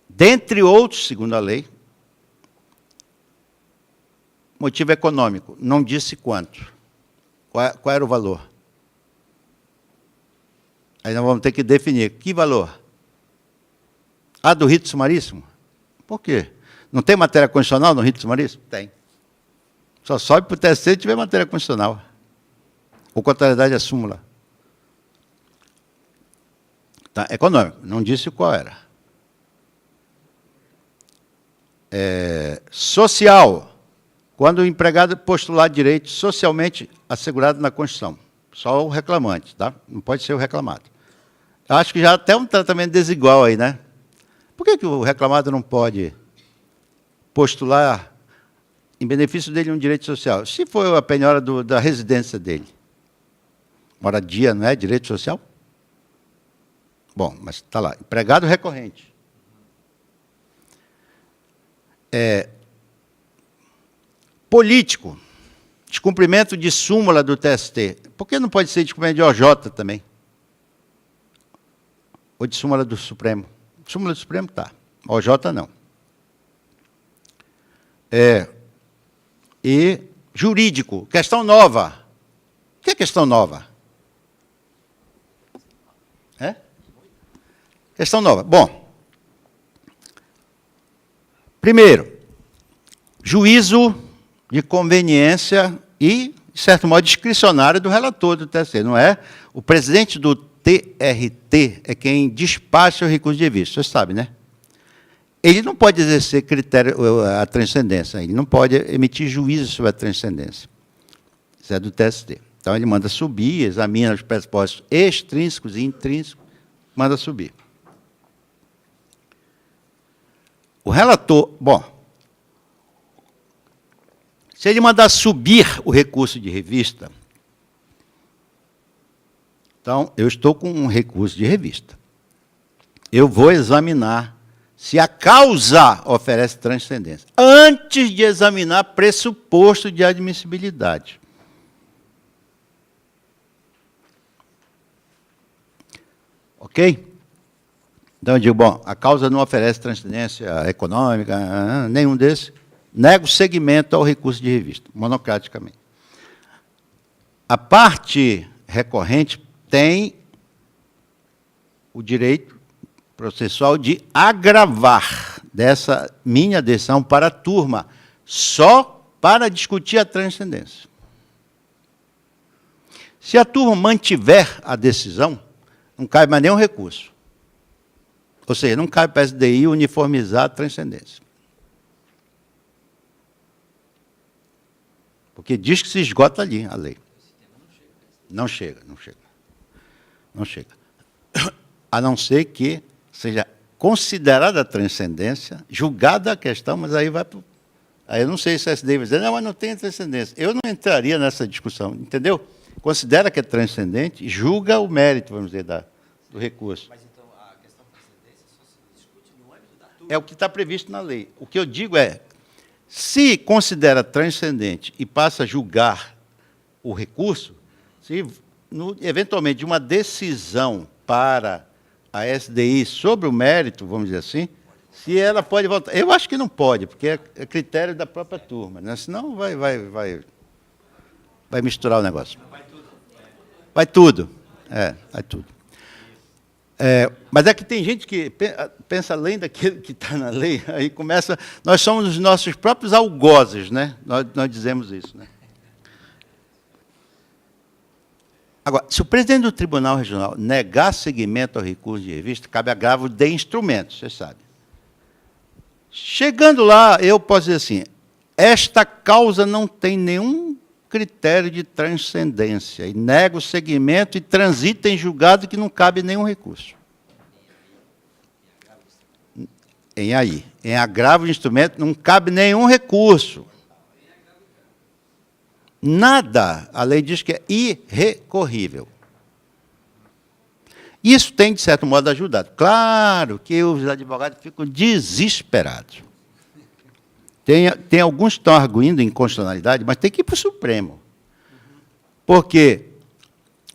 dentre outros, segundo a lei, motivo econômico, não disse quanto. Qual era o valor? Aí nós vamos ter que definir. Que valor? A do rito sumaríssimo? Por quê? Não tem matéria constitucional no rito sumaríssimo? Tem. Só sobe para o TST se tiver matéria constitucional. Ou contrariedade à súmula. Tá, econômico, não disse qual era. Social, quando o empregado postular direito socialmente assegurado na Constituição. Só o reclamante, tá? Não pode ser o reclamado. Eu acho que já até um tratamento desigual aí, né? Por que o reclamado não pode postular em benefício dele um direito social? Se for a penhora da residência dele. Moradia não é direito social? Bom, mas está lá. Empregado recorrente. Político. Descumprimento de súmula do TST. Por que não pode ser descumprimento de OJ também? Ou de súmula do Supremo? Súmula do Supremo está. OJ não. E jurídico. Questão nova. O que é questão nova? Questão nova. Bom, primeiro, juízo de conveniência e, de certo modo, discricionário do relator do TST. Não é? O presidente do TRT é quem despacha o recurso de vista. Você sabe, né? Ele não pode exercer a transcendência, ele não pode emitir juízo sobre a transcendência. Isso é do TST. Então, ele manda subir, examina os pressupostos extrínsecos e intrínsecos, manda subir. O relator, bom, Se ele mandar subir o recurso de revista, então, eu estou com um recurso de revista. Eu vou examinar se a causa oferece transcendência, antes de examinar pressuposto de admissibilidade. Ok? Então, eu digo, bom, a causa não oferece transcendência econômica, nenhum desses. Nego segmento ao recurso de revista, monocraticamente. A parte recorrente tem o direito processual de agravar dessa minha decisão para a turma, só para discutir a transcendência. Se a turma mantiver a decisão, não cabe mais nenhum recurso. Ou seja, não cabe para a SDI uniformizar a transcendência. Porque diz que se esgota ali a lei. Não chega. A não ser que seja considerada a transcendência, julgada a questão, mas aí vai para... Aí eu não sei se a SDI vai dizer, não, mas não tem transcendência. Eu não entraria nessa discussão, entendeu? Considera que é transcendente, julga o mérito, vamos dizer, do recurso. Mas então a questão da transcendência só se discute no âmbito da turma? É o que está previsto na lei. O que eu digo é, se considera transcendente e passa a julgar o recurso, se eventualmente de uma decisão para a SDI sobre o mérito, vamos dizer assim, se ela pode voltar. Eu acho que não pode, porque é critério da própria turma, né? Senão vai misturar o negócio. Vai tudo. Vai tudo. Mas é que tem gente que pensa além daquilo que está na lei, aí começa... Nós somos os nossos próprios algozes, né? Nós dizemos isso, né? Agora, se o presidente do Tribunal Regional negar seguimento ao recurso de revista, cabe agravo de instrumento, você sabe. Chegando lá, eu posso dizer assim, esta causa não tem nenhum critério de transcendência, e nega o seguimento e transita em julgado que não cabe nenhum recurso. Em agravo de instrumento não cabe nenhum recurso. Nada, a lei diz que é irrecorrível. Isso tem, de certo modo, ajudado. Claro que os advogados ficam desesperados. Tem alguns que estão arguindo inconstitucionalidade, mas tem que ir para o Supremo. Porque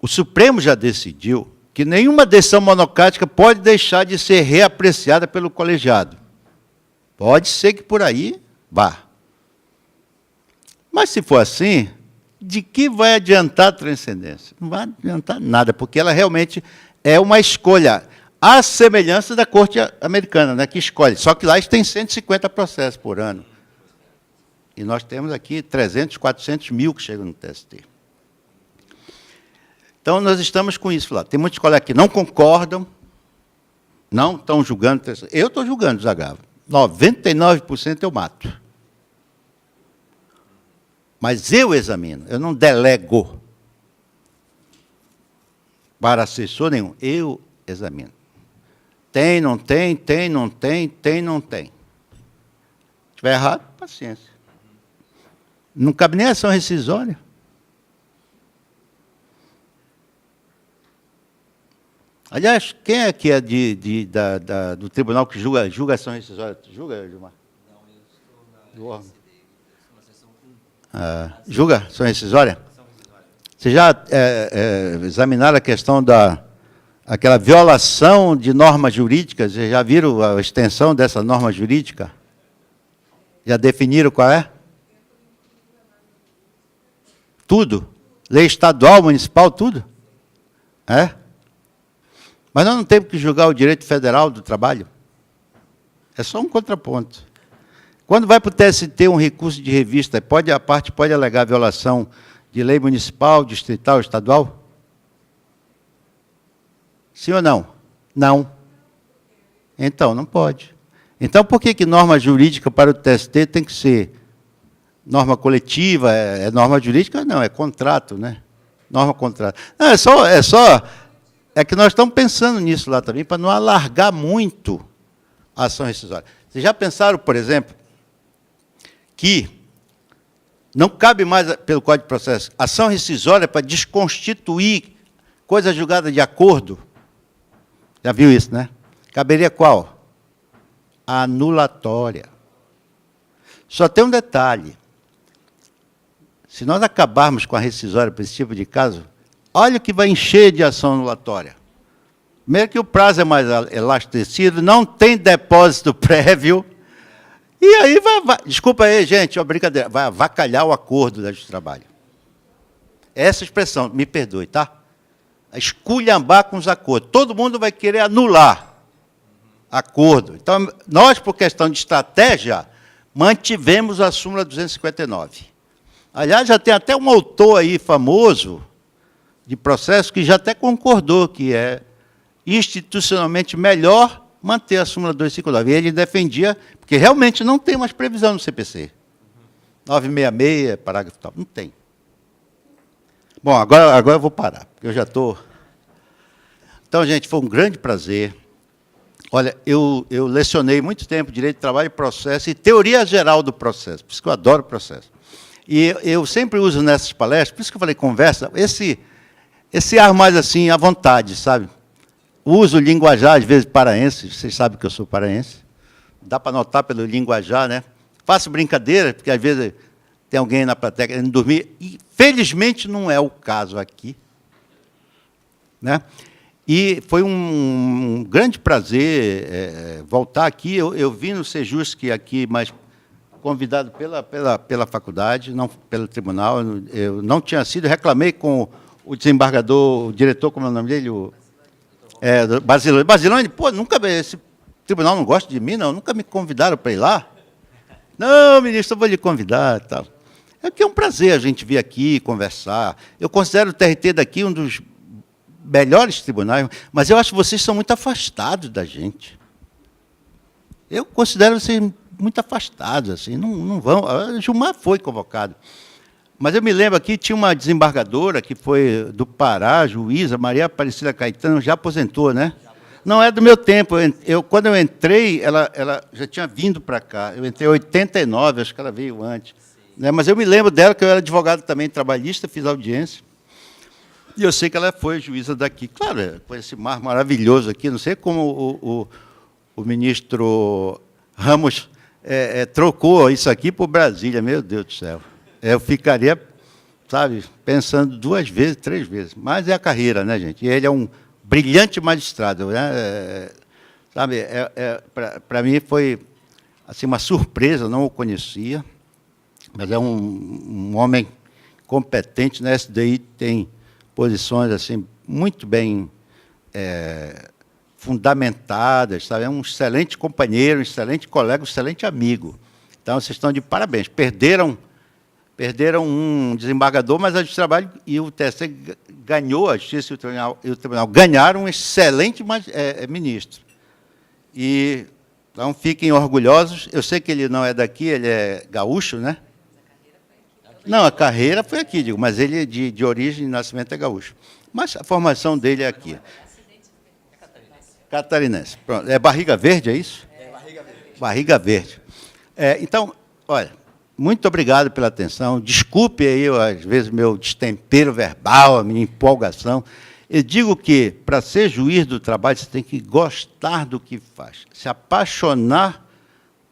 o Supremo já decidiu que nenhuma decisão monocrática pode deixar de ser reapreciada pelo colegiado. Pode ser que por aí vá. Mas, se for assim, de que vai adiantar a transcendência? Não vai adiantar nada, porque ela realmente é uma escolha, à semelhança da Corte Americana, né, que escolhe. Só que lá eles têm 150 processos por ano. E nós temos aqui 300, 400 mil que chegam no TST. Então, nós estamos com isso lá. Tem muitos colegas que não concordam, não estão julgando. Eu estou julgando os agravos. 99% eu mato. Mas eu examino, eu não delego para assessor nenhum. Eu examino. Tem, não tem, tem, não tem, tem, não tem. Se estiver errado, paciência. Não cabe nem ação rescisória. Aliás, quem é que é do tribunal que julga ação rescisória? Julga, Gilmar? Não, eu estou na julga ação rescisória? Vocês já examinaram a questão aquela violação de normas jurídicas? Vocês já viram a extensão dessa norma jurídica? Já definiram qual é? Tudo? Lei estadual, municipal, tudo? É? Mas nós não temos que julgar o direito federal do trabalho? É só um contraponto. Quando vai para o TST um recurso de revista, a parte pode alegar violação de lei municipal, distrital, estadual? Sim ou não? Não. Então, não pode. Então, por que norma jurídica para o TST tem que ser norma coletiva? É norma jurídica? Não, é contrato, né? Norma contrato. Não, é que nós estamos pensando nisso lá também, para não alargar muito a ação rescisória. Vocês já pensaram, por exemplo, que Não cabe mais, pelo Código de Processo, ação rescisória para desconstituir coisa julgada de acordo. Já viu isso, né? Caberia qual? Anulatória. Só tem um detalhe. Se nós acabarmos com a rescisória para esse tipo de caso, olha o que vai encher de ação anulatória. Primeiro que o prazo é mais elastecido, não tem depósito prévio, e aí desculpa aí, gente, é uma brincadeira, vai avacalhar o acordo da Justiça do Trabalho. Essa expressão, me perdoe, tá? Esculhambar com os acordos. Todo mundo vai querer anular acordo. Então, nós, por questão de estratégia, mantivemos a súmula 259. Aliás, já tem até um autor aí famoso de processo que já até concordou que é institucionalmente melhor manter a súmula 259. E ele defendia, porque realmente não tem mais previsão no CPC. 966, parágrafo tal, não tem. Bom, agora eu vou parar, porque eu já estou... Então, gente, foi um grande prazer. Olha, eu lecionei muito tempo Direito do Trabalho e Processo e Teoria Geral do Processo, por isso que eu adoro processo. E eu sempre uso nessas palestras, por isso que eu falei conversa, esse ar mais assim, à vontade, sabe? Uso o linguajar, às vezes, paraense, vocês sabem que eu sou paraense, dá para notar pelo linguajar, né? Faço brincadeira, porque às vezes tem alguém na plateia querendo dormir, e felizmente não é o caso aqui, né? E foi um grande prazer voltar aqui. Eu vim no Sejusc aqui, mas convidado pela faculdade, não pelo tribunal. Eu não tinha sido, reclamei com o desembargador, o diretor, como é o nome dele? Basilone. Basilone, pô, esse tribunal não gosta de mim, não, nunca me convidaram para ir lá. Não, ministro, eu vou lhe convidar e tal. É que é um prazer a gente vir aqui conversar. Eu considero o TRT daqui um dos melhores tribunais, mas eu acho que vocês são muito afastados da gente. Eu considero vocês muito afastados, assim, não vão. A Gilmar foi convocado. Mas eu me lembro aqui, tinha uma desembargadora que foi do Pará, juíza, Maria Aparecida Caetano, já aposentou, né? Não é do meu tempo. Quando eu entrei, ela já tinha vindo para cá. Eu entrei em 89, acho que ela veio antes. Né? Mas eu me lembro dela, que eu era advogado também trabalhista, fiz audiência. E eu sei que ela foi juíza daqui. Claro, com esse mar maravilhoso aqui, não sei como o ministro Ramos trocou isso aqui por Brasília, meu Deus do céu. Eu ficaria, sabe, pensando 2 vezes, 3 vezes. Mas é a carreira, né, gente? E ele é um brilhante magistrado, né? Sabe, para mim foi assim, uma surpresa, não o conhecia, mas é um homem competente, na SDI tem posições assim, muito bem fundamentadas, sabe? É um excelente companheiro, um excelente colega, um excelente amigo. Então, vocês estão de parabéns. Perderam um desembargador, mas a Justiça do Trabalho e o TSE ganhou, a Justiça e o Tribunal ganharam um excelente ministro. E, então, fiquem orgulhosos. Eu sei que ele não é daqui, ele é gaúcho, né? Não, a carreira foi aqui, digo, mas ele de origem e nascimento é gaúcho. Mas a formação dele é aqui. Catarinense. Pronto. É Barriga Verde, é isso? É, Barriga Verde. Barriga Verde. Então, olha, muito obrigado pela atenção. Desculpe aí, às vezes, meu destempero verbal, a minha empolgação. Eu digo que, para ser juiz do trabalho, você tem que gostar do que faz, se apaixonar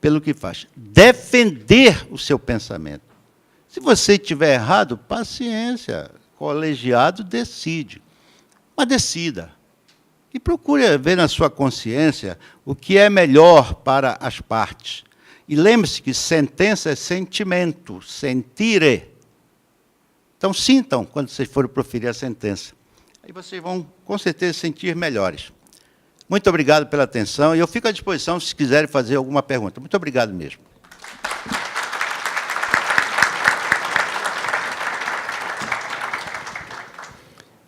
pelo que faz, defender o seu pensamento. Se você estiver errado, paciência, colegiado decide. Mas decida. E procure ver na sua consciência o que é melhor para as partes. E lembre-se que sentença é sentimento, sentire. Então, sintam quando vocês forem proferir a sentença. Aí vocês vão, com certeza, sentir melhores. Muito obrigado pela atenção e eu fico à disposição se quiserem fazer alguma pergunta. Muito obrigado mesmo.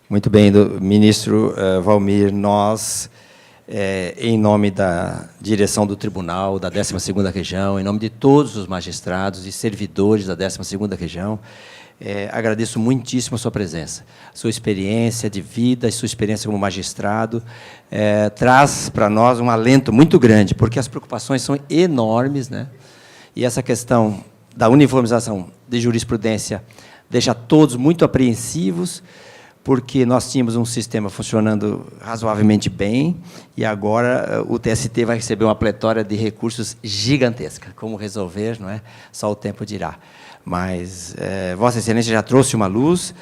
Muito bem, ministro Valmir, nós, em nome da direção do Tribunal, da 12ª Região, em nome de todos os magistrados e servidores da 12ª Região, agradeço muitíssimo a sua presença. Sua experiência de vida e sua experiência como magistrado traz para nós um alento muito grande, porque as preocupações são enormes, né? E essa questão da uniformização de jurisprudência deixa todos muito apreensivos, porque nós tínhamos um sistema funcionando razoavelmente bem, e agora o TST vai receber uma pletora de recursos gigantesca. Como resolver, não é? Só o tempo dirá. Mas Vossa Excelência já trouxe uma luz,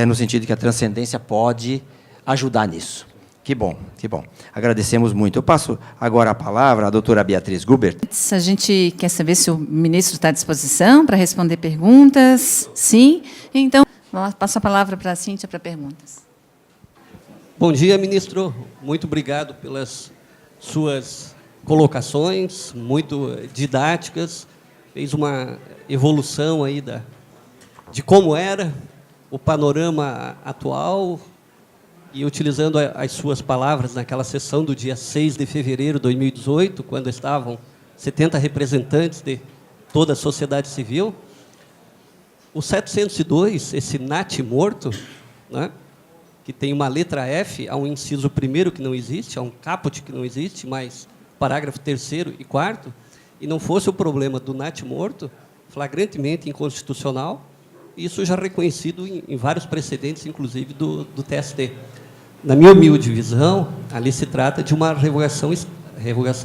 no sentido que a transcendência pode ajudar nisso. Que bom, que bom. Agradecemos muito. Eu passo agora a palavra à doutora Beatriz Gubert. A gente quer saber se o ministro está à disposição para responder perguntas. Sim. Então, passo a palavra para a Cíntia para perguntas. Bom dia, ministro. Muito obrigado pelas suas colocações, muito didáticas. Fez uma evolução aí de como era o panorama atual, e utilizando as suas palavras naquela sessão do dia 6 de fevereiro de 2018, quando estavam 70 representantes de toda a sociedade civil, o 702, esse NAT morto, né, que tem uma letra F, há um inciso primeiro que não existe, há um caput que não existe, mas parágrafo 3º e 4º, e não fosse o problema do NAT morto, flagrantemente inconstitucional, isso já reconhecido em vários precedentes, inclusive do TST. Na minha humilde visão, ali se trata de uma revogação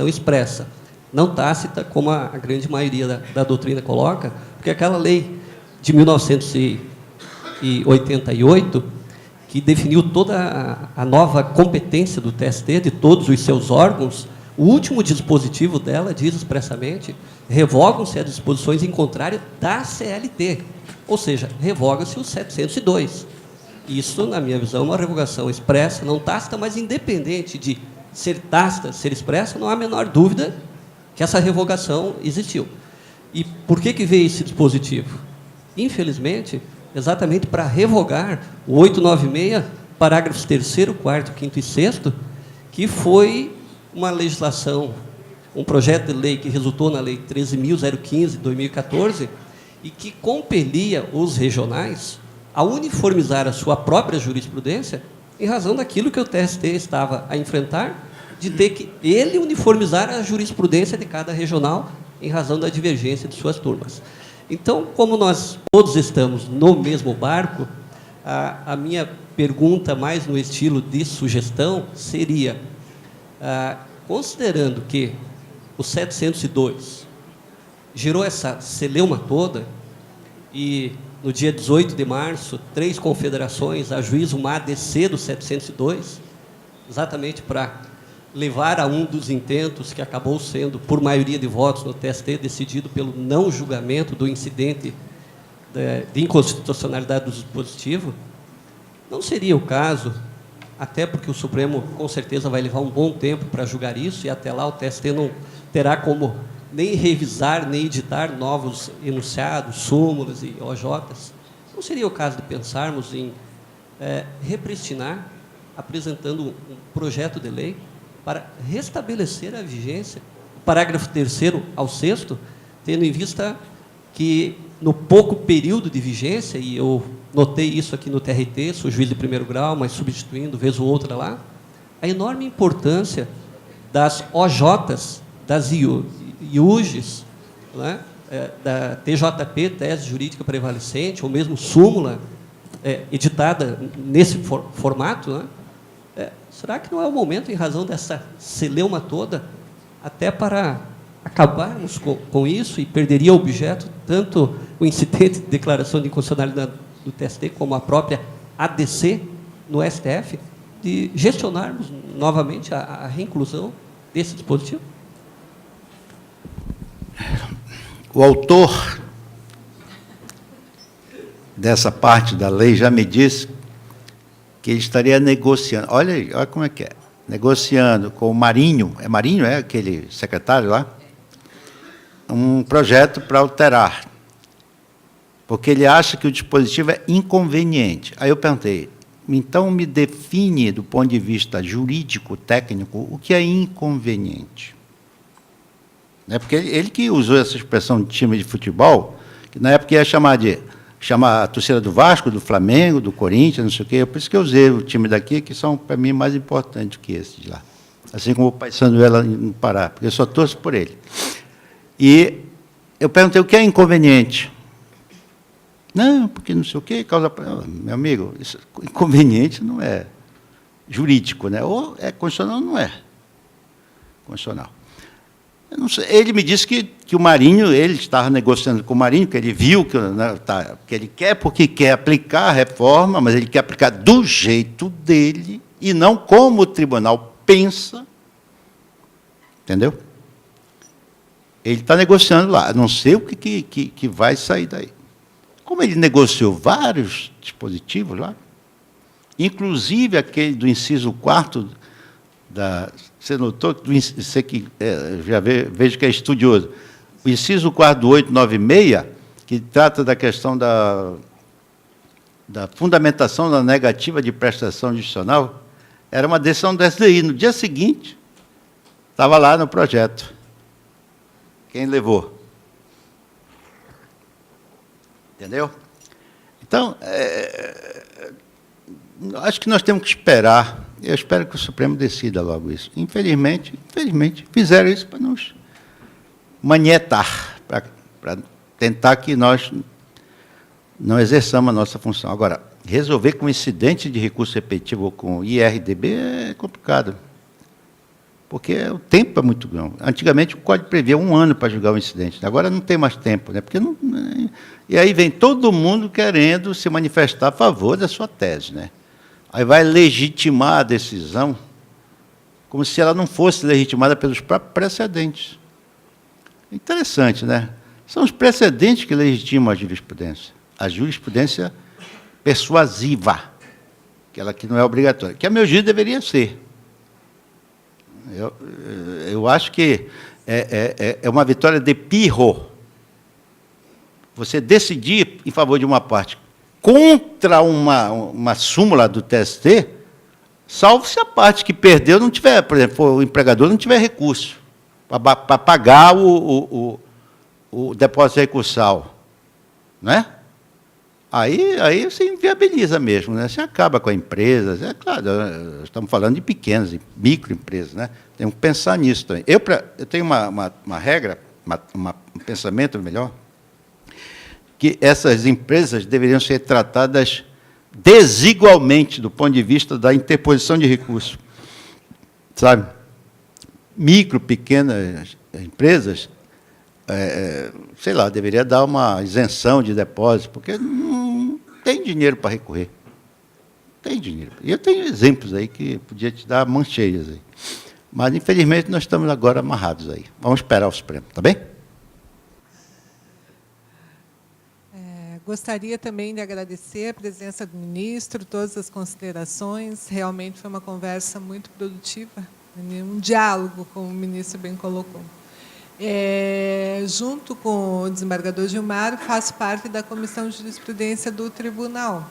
expressa, não tácita, como a grande maioria da doutrina coloca, porque aquela lei de 1988, que definiu toda a nova competência do TST, de todos os seus órgãos, o último dispositivo dela diz expressamente: revogam-se as disposições em contrário da CLT, ou seja, revoga-se o 702. Isso, na minha visão, é uma revogação expressa, não tácita, mas independente de ser tácita, ser expressa, não há a menor dúvida que essa revogação existiu. E por que veio esse dispositivo? Infelizmente, exatamente para revogar o 896, parágrafos 3º, 4º, 5º e 6º, que foi uma legislação, um projeto de lei que resultou na Lei 13.015, de 2014, e que compelia os regionais a uniformizar a sua própria jurisprudência em razão daquilo que o TST estava a enfrentar, de ter que ele uniformizar a jurisprudência de cada regional em razão da divergência de suas turmas. Então, como nós todos estamos no mesmo barco, a minha pergunta, mais no estilo de sugestão, seria, considerando que o 702 gerou essa celeuma toda, e no dia 18 de março, 3 confederações ajuizam uma ADC do 702, exatamente para levar a um dos intentos que acabou sendo, por maioria de votos no TST, decidido pelo não julgamento do incidente de inconstitucionalidade do dispositivo. Não seria o caso, até porque o Supremo, com certeza, vai levar um bom tempo para julgar isso, e até lá o TST não terá como nem revisar, nem editar novos enunciados, súmulas e OJs. Não seria o caso de pensarmos em repristinar, apresentando um projeto de lei para restabelecer a vigência, o parágrafo 3º ao 6º, tendo em vista que, no pouco período de vigência, e eu notei isso aqui no TRT, sou juiz de primeiro grau, mas substituindo, vez ou outra lá, a enorme importância das OJs, das IUGs, né, da TJP, Tese Jurídica Prevalecente, ou mesmo súmula editada nesse formato, né? Será que não é o momento, em razão dessa celeuma toda, até para acabarmos com isso, e perderia objeto tanto o incidente de declaração de inconstitucionalidade do TST, como a própria ADC no STF, de gestionarmos novamente a reinclusão desse dispositivo? O autor dessa parte da lei já me disse que ele estaria negociando, olha como é que é, negociando com o Marinho, é Marinho, é aquele secretário lá, um projeto para alterar, porque ele acha que o dispositivo é inconveniente. Aí eu perguntei, então me define, do ponto de vista jurídico, técnico, o que é inconveniente. Porque ele que usou essa expressão de time de futebol, que na época ia chamar a torcida do Vasco, do Flamengo, do Corinthians, não sei o quê. Por isso que eu usei o time daqui, que são, para mim, mais importantes que esse de lá. Assim como o Paysandu no Pará, porque eu só torço por ele. E eu perguntei o que é inconveniente. Não, porque não sei o quê, causa... Meu amigo, isso, inconveniente não é jurídico, né? Ou é constitucional ou não é constitucional. Eu não sei, ele me disse que o Marinho, ele estava negociando com o Marinho, que ele viu que, né, que ele quer, porque quer aplicar a reforma, mas ele quer aplicar do jeito dele, e não como o tribunal pensa. Entendeu? Ele está negociando lá, não sei o que vai sair daí. Como ele negociou vários dispositivos lá, inclusive aquele do inciso 4, você notou, você que já vejo que é estudioso, o inciso 4 do 896, que trata da questão da fundamentação da negativa de prestação judicial, era uma decisão do SDI. No dia seguinte, estava lá no projeto. Quem levou? Entendeu? Então, acho que nós temos que esperar. Eu espero que o Supremo decida logo isso. Infelizmente, fizeram isso para nos manietar, para tentar que nós não exerçamos a nossa função. Agora, resolver com incidente de recurso repetitivo ou com IRDB é complicado, porque o tempo é muito grande. Antigamente, o Código previa 1 ano para julgar o incidente. Agora não tem mais tempo, né? Porque não, e aí vem todo mundo querendo se manifestar a favor da sua tese, né? Aí vai legitimar a decisão como se ela não fosse legitimada pelos próprios precedentes. Interessante, né? São os precedentes que legitimam a jurisprudência persuasiva, aquela que não é obrigatória, que, a meu juízo, deveria ser. Eu acho que é uma vitória de pirro. Você decidir em favor de uma parte contra uma súmula do TST, salvo se a parte que perdeu não tiver, por exemplo, o empregador não tiver recurso para pagar o depósito recursal, né? Aí você inviabiliza mesmo, né? Você acaba com a empresa. É claro, estamos falando de pequenas e microempresas, né? Tem que pensar nisso também. Eu tenho uma regra, um pensamento melhor, que essas empresas deveriam ser tratadas desigualmente do ponto de vista da interposição de recursos. Sabe? Micro, pequenas empresas, sei lá, deveria dar uma isenção de depósito, porque não tem dinheiro para recorrer. Tem dinheiro. E eu tenho exemplos aí que podia te dar mancheias aí. Mas, infelizmente, nós estamos agora amarrados aí. Vamos esperar o Supremo, tá bem? Gostaria também de agradecer a presença do ministro, todas as considerações. Realmente foi uma conversa muito produtiva, um diálogo, como o ministro bem colocou. Junto com o desembargador Gilmar, faço parte da Comissão de Jurisprudência do Tribunal.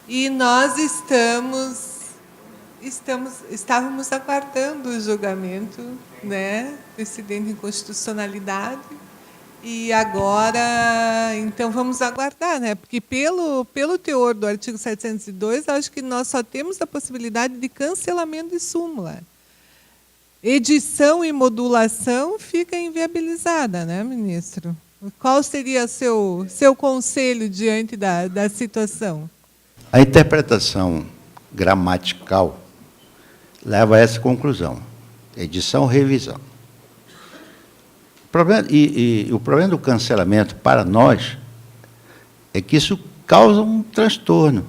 E nós estávamos aguardando o julgamento, né, do incidente de inconstitucionalidade. E agora, então, vamos aguardar, né? Porque pelo teor do artigo 702, acho que nós só temos a possibilidade de cancelamento de súmula. Edição e modulação fica inviabilizada, né, ministro? Qual seria seu conselho diante da situação? A interpretação gramatical leva a essa conclusão. Edição, revisão. O problema do cancelamento, para nós, é que isso causa um transtorno.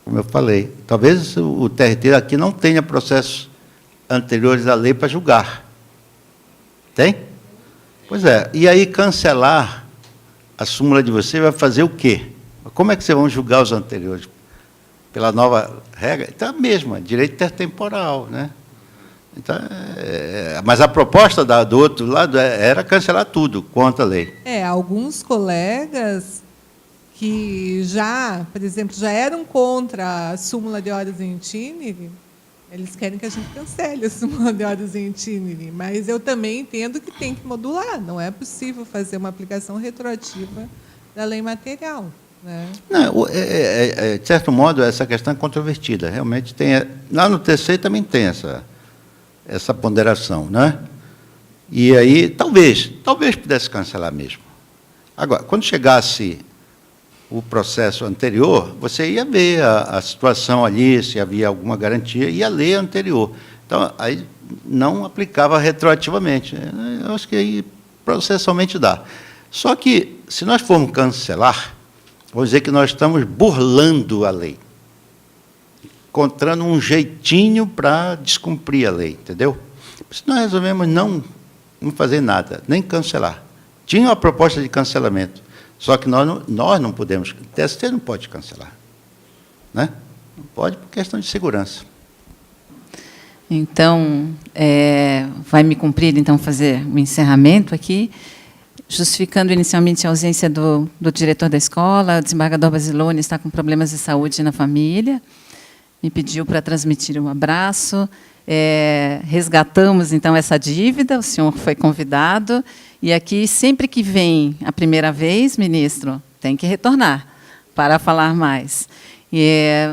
Como eu falei, talvez o TRT aqui não tenha processos anteriores à lei para julgar. Tem? Pois é. E aí, cancelar a súmula de você vai fazer o quê? Como é que vocês vão julgar os anteriores? Pela nova regra? Então, a mesma, direito intertemporal, né? Então, mas a proposta do outro lado era cancelar tudo contra a lei. Alguns colegas que já, por exemplo, já eram contra a súmula de horas em itinere, eles querem que a gente cancele a súmula de horas em itinere, mas eu também entendo que tem que modular, não é possível fazer uma aplicação retroativa da lei material. Né? Não, de certo modo, essa questão é controvertida. Realmente tem. Lá no TC também tem essa ponderação, né? E aí, talvez pudesse cancelar mesmo. Agora, quando chegasse o processo anterior, você ia ver a situação ali, se havia alguma garantia, e a lei anterior. Então, aí não aplicava retroativamente. Eu acho que aí processualmente dá. Só que, se nós formos cancelar, vou dizer que nós estamos burlando a lei, encontrando um jeitinho para descumprir a lei, entendeu? Se nós resolvemos não fazer nada, nem cancelar. Tinha uma proposta de cancelamento, só que nós não podemos, o TST não pode cancelar, né? Não pode por questão de segurança. Então, vai me cumprir, então, fazer o encerramento aqui, justificando inicialmente a ausência do diretor da escola. O desembargador Basilone está com problemas de saúde na família, me pediu para transmitir um abraço. Resgatamos, então, essa dívida, o senhor foi convidado, e aqui, sempre que vem a primeira vez, ministro, tem que retornar para falar mais.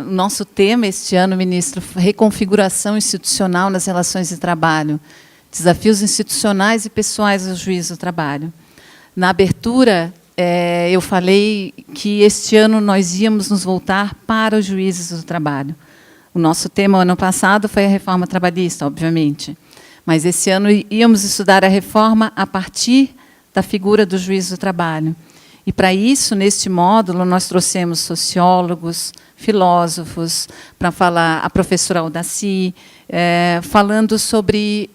O nosso tema este ano, ministro, reconfiguração institucional nas relações de trabalho, desafios institucionais e pessoais do juízo do trabalho. Na abertura, eu falei que este ano nós íamos nos voltar para os juízes do trabalho. O nosso tema, ano passado, foi a reforma trabalhista, obviamente. Mas, esse ano, íamos estudar a reforma a partir da figura do juiz do trabalho. E, para isso, neste módulo, nós trouxemos sociólogos, filósofos, para falar a professora Aldaci, falando sobre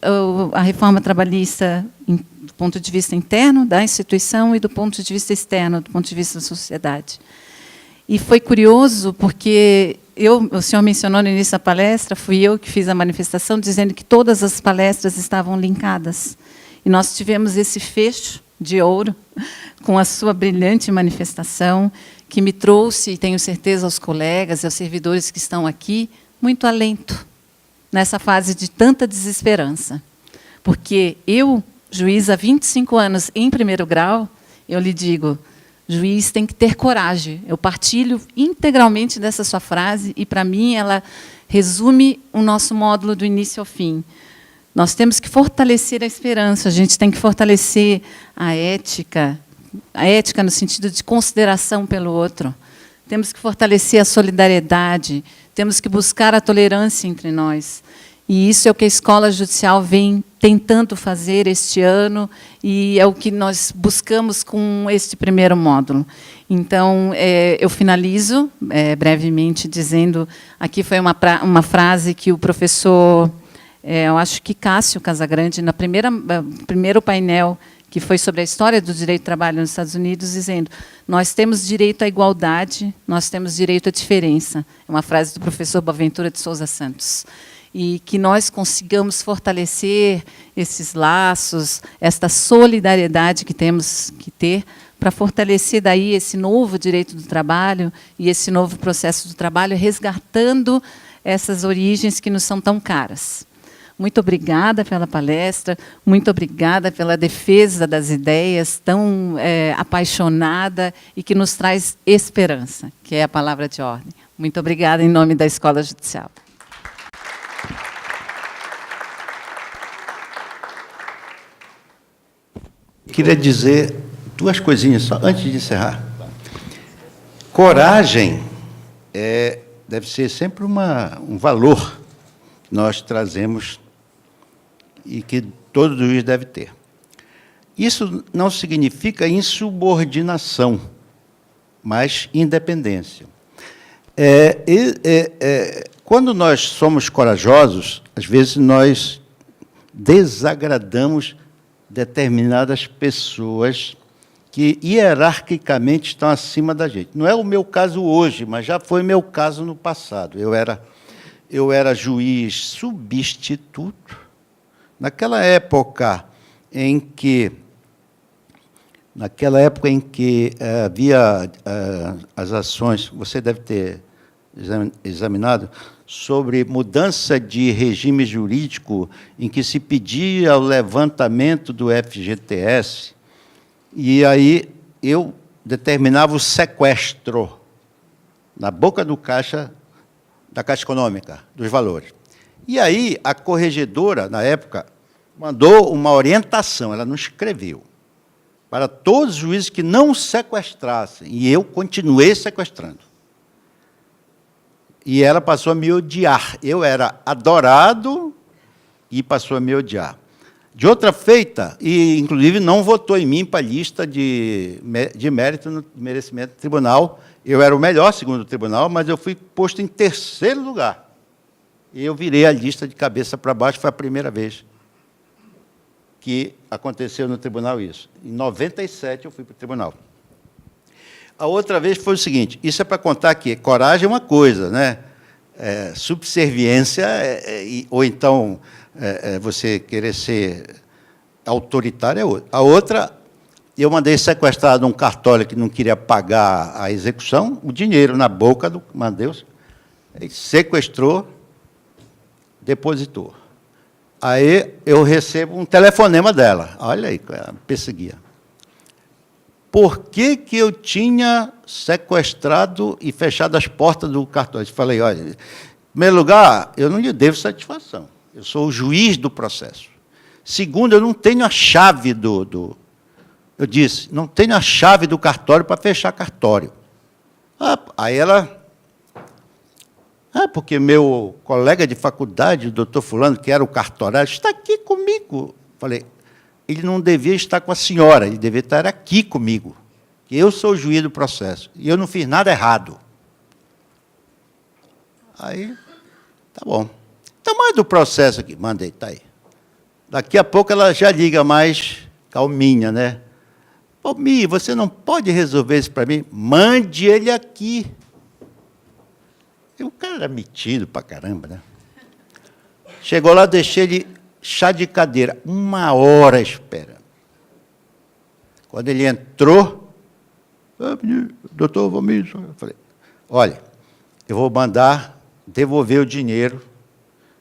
a reforma trabalhista do ponto de vista interno da instituição e do ponto de vista externo, do ponto de vista da sociedade. E foi curioso, porque o senhor mencionou no início da palestra, fui eu que fiz a manifestação, dizendo que todas as palestras estavam linkadas. E nós tivemos esse fecho de ouro, com a sua brilhante manifestação, que me trouxe, e tenho certeza aos colegas e aos servidores que estão aqui, muito alento, nessa fase de tanta desesperança. Porque eu, juiz há 25 anos em primeiro grau, eu lhe digo, juiz tem que ter coragem. Eu partilho integralmente dessa sua frase, e, para mim, ela resume o nosso módulo do início ao fim. Nós temos que fortalecer a esperança, a gente tem que fortalecer a ética no sentido de consideração pelo outro. Temos que fortalecer a solidariedade, temos que buscar a tolerância entre nós. E isso é o que a Escola Judicial vem tentando fazer este ano, e é o que nós buscamos com este primeiro módulo. Então, eu finalizo brevemente dizendo, aqui foi uma frase que o professor, eu acho que Cássio Casagrande, no primeiro painel, que foi sobre a história do direito do trabalho nos Estados Unidos, dizendo, nós temos direito à igualdade, nós temos direito à diferença. É uma frase do professor Boaventura de Souza Santos. E que nós consigamos fortalecer esses laços, esta solidariedade que temos que ter, para fortalecer daí esse novo direito do trabalho e esse novo processo do trabalho, resgatando essas origens que nos são tão caras. Muito obrigada pela palestra, muito obrigada pela defesa das ideias tão apaixonada e que nos traz esperança, que é a palavra de ordem. Muito obrigada em nome da Escola Judicial. Queria dizer duas coisinhas só, antes de encerrar. Coragem deve ser sempre um valor que nós trazemos e que todo juiz deve ter. Isso não significa insubordinação, mas independência. Quando nós somos corajosos, às vezes nós desagradamos determinadas pessoas que hierarquicamente estão acima da gente. Não é o meu caso hoje, mas já foi meu caso no passado. Eu era juiz substituto. Naquela época em que havia as ações, você deve ter examinado, sobre mudança de regime jurídico em que se pedia o levantamento do FGTS, e aí eu determinava o sequestro na boca do caixa, da Caixa Econômica, dos valores. E aí a corregedora, na época, mandou uma orientação, ela não escreveu, para todos os juízes que não sequestrassem, e eu continuei sequestrando. E ela passou a me odiar. Eu era adorado e passou a me odiar. De outra feita, e inclusive não votou em mim para a lista de mérito no merecimento do tribunal. Eu era o melhor, segundo o tribunal, mas eu fui posto em 3º lugar. E eu virei a lista de cabeça para baixo, foi a primeira vez que aconteceu no tribunal isso. Em 97 eu fui para o tribunal. A outra vez foi o seguinte, isso é para contar que coragem é uma coisa, né? Subserviência, ou então você querer ser autoritário é outra. A outra, eu mandei sequestrar de um cartório que não queria pagar a execução, o dinheiro na boca do Mandeus, ele sequestrou, depositou. Aí eu recebo um telefonema dela, olha aí, perseguia. Por que que eu tinha sequestrado e fechado as portas do cartório? Eu falei, olha, em primeiro lugar, eu não lhe devo satisfação. Eu sou o juiz do processo. Segundo, eu não tenho a chave eu disse, não tenho a chave do cartório para fechar cartório. Aí ela... porque meu colega de faculdade, o doutor fulano, que era o cartorário, está aqui comigo. Falei, ele não devia estar com a senhora, ele devia estar aqui comigo, que eu sou o juiz do processo, e eu não fiz nada errado. Aí, tá bom. Tamanho do processo aqui, mandei, tá aí. Daqui a pouco ela já liga mais calminha, né? Pô, Mi, você não pode resolver isso para mim? Mande ele aqui. O cara era metido para caramba, né? Chegou lá, deixei ele chá de cadeira, 1 hora esperando. Quando ele entrou, doutor Valmir, eu falei, olha, eu vou mandar devolver o dinheiro,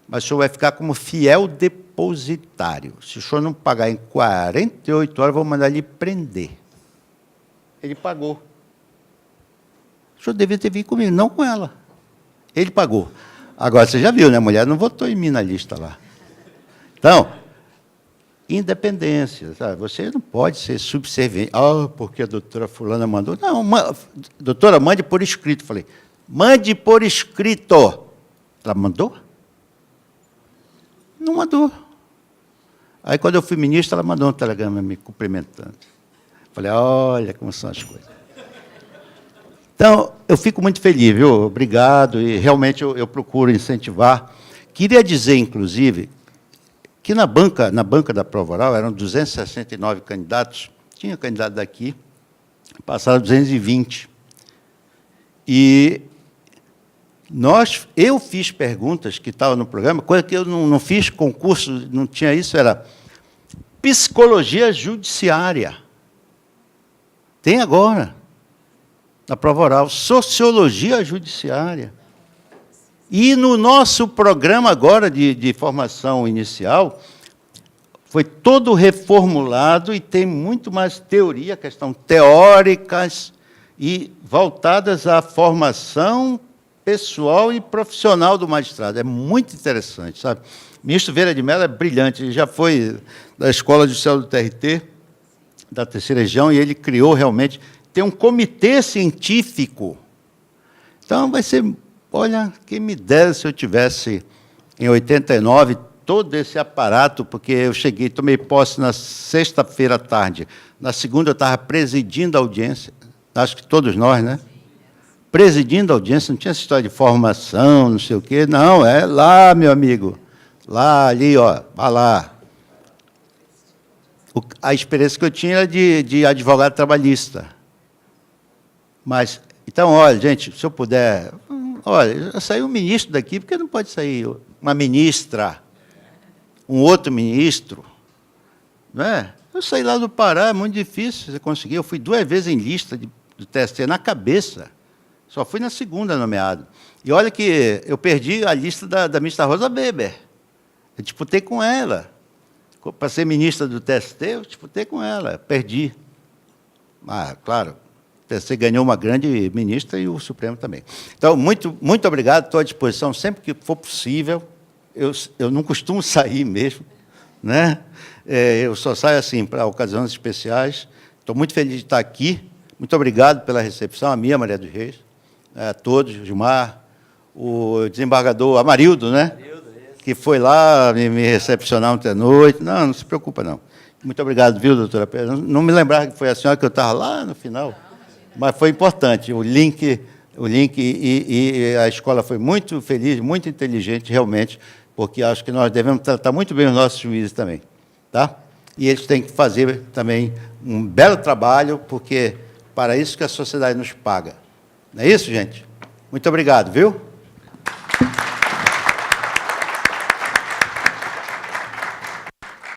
mas o senhor vai ficar como fiel depositário. Se o senhor não pagar em 48 horas, eu vou mandar ele prender. Ele pagou. O senhor devia ter vindo comigo, não com ela. Ele pagou. Agora, você já viu, né? A mulher não votou em mim na lista lá. Então, independência. Sabe? Você não pode ser subserviente. Porque a doutora fulana mandou. Não, doutora, mande por escrito. Falei, mande por escrito. Ela mandou? Não mandou. Aí, quando eu fui ministro, ela mandou um telegrama me cumprimentando. Falei, olha como são as coisas. Então, eu fico muito feliz, viu? Obrigado, e realmente eu procuro incentivar. Queria dizer, inclusive, que na banca da prova oral eram 269 candidatos, tinha candidato daqui, passaram 220. E eu fiz perguntas que estavam no programa, coisa que eu não fiz concurso, não tinha isso, era psicologia judiciária. Tem agora. Na prova oral, sociologia judiciária. E no nosso programa agora de formação inicial, foi todo reformulado e tem muito mais teoria, questão teóricas e voltadas à formação pessoal e profissional do magistrado. É muito interessante, sabe? O ministro Vieira de Mello é brilhante, ele já foi da Escola Judicial do TRT, da 3ª região, e ele criou realmente... Tem um comitê científico. Então, vai ser... Olha, quem me dera se eu tivesse, em 89, todo esse aparato, porque eu cheguei, tomei posse na sexta-feira à tarde. Na segunda, eu estava presidindo a audiência. Acho que todos nós, né? Presidindo a audiência, não tinha essa história de formação, não sei o quê. Não, é lá, meu amigo. Lá, ali, ó, vai lá. A experiência que eu tinha era de advogado trabalhista. Mas, então, olha, gente, se eu puder... Olha, saiu um ministro daqui, por que não pode sair uma ministra, um outro ministro? Não é? Eu saí lá do Pará, é muito difícil você conseguir. Eu fui 2 vezes em lista do TST, na cabeça. Só fui na segunda nomeado. E olha que eu perdi a lista da ministra Rosa Weber. Eu disputei com ela. Para ser ministra do TST, eu disputei com ela, perdi. Claro, o TST ganhou uma grande ministra e o Supremo também. Então, muito, muito obrigado, estou à disposição sempre que for possível. Eu não costumo sair mesmo, né? Eu só saio assim para ocasiões especiais. Estou muito feliz de estar aqui. Muito obrigado pela recepção, a minha, Maria dos Reis, a todos, Gilmar, o desembargador Amarildo, né? Que foi lá me recepcionar ontem à noite. Não, não se preocupa, não. Muito obrigado, viu, doutora Pedro? Não me lembrava que foi a senhora que eu estava lá no final, mas foi importante. O link e a escola foi muito feliz, muito inteligente, realmente, porque acho que nós devemos tratar muito bem os nossos juízes também. Tá? E eles têm que fazer também um belo trabalho, porque para isso que a sociedade nos paga. Não é isso, gente? Muito obrigado, viu?